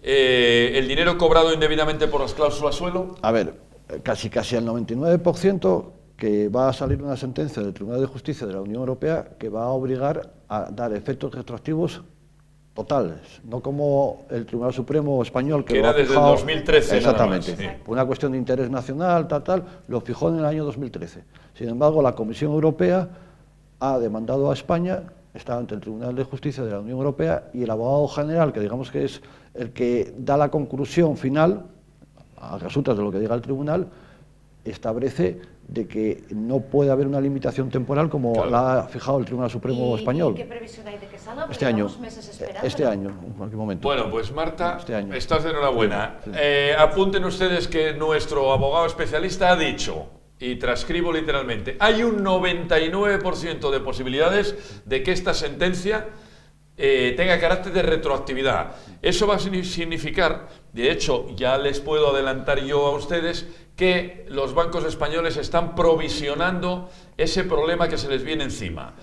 el dinero cobrado indebidamente por las cláusulas suelo? A ver, casi al 99% que va a salir una sentencia del Tribunal de Justicia de la Unión Europea que va a obligar a dar efectos retroactivos totales, no como el Tribunal Supremo español que era lo ha desde el fijado, 2013 exactamente, nada más, sí. por una cuestión de interés nacional, lo fijó en el año 2013. Sin embargo, la Comisión Europea ha demandado a España, está ante el Tribunal de Justicia de la Unión Europea, y el abogado general, que digamos que es el que da la conclusión final a resultas de lo que diga el tribunal, establece de que no puede haber una limitación temporal como Claro. la ha fijado el Tribunal Supremo español. ¿Y qué previsión hay de que salga? Porque Este año. llevamos meses esperando. Este año, en cualquier momento. Bueno, pues Marta, Este año. estás de enhorabuena. Sí. Apunten ustedes que nuestro abogado especialista ha dicho, y transcribo literalmente, hay un 99% de posibilidades de que esta sentencia tenga carácter de retroactividad. Eso va a significar, de hecho, ya les puedo adelantar yo a ustedes, que los bancos españoles están provisionando ese problema que se les viene encima,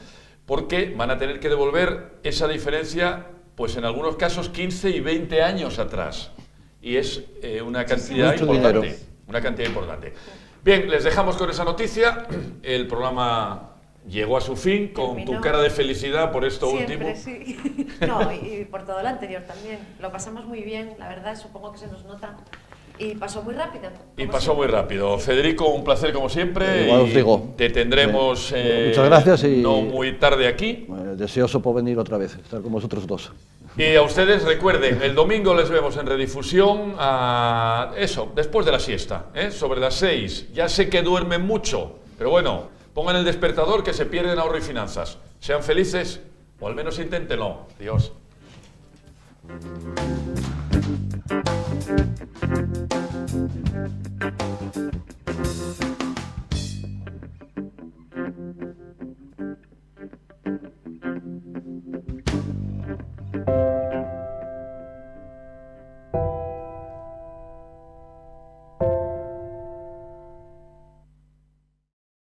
porque van a tener que devolver esa diferencia, pues en algunos casos 15 y 20 años atrás, y es una cantidad Mucho importante. dinero. Una cantidad importante. Bien, les dejamos con esa noticia. El programa llegó a su fin con Terminó. tu cara de felicidad por esto Siempre, último. sí. No, y por todo lo anterior también. Lo pasamos muy bien, la verdad, supongo que se nos nota. Y pasó muy rápido. Y como pasó muy siempre. rápido. Federico, un placer como siempre. Igual os y digo. te tendremos Muchas gracias y- no muy tarde aquí. Deseoso por venir otra vez, estar con vosotros dos. Y a ustedes recuerden, el domingo les vemos en redifusión después de la siesta, sobre las 6. Ya sé que duermen mucho, pero bueno, pongan el despertador que se pierden ahorro y finanzas. Sean felices, o al menos inténtenlo. Adiós.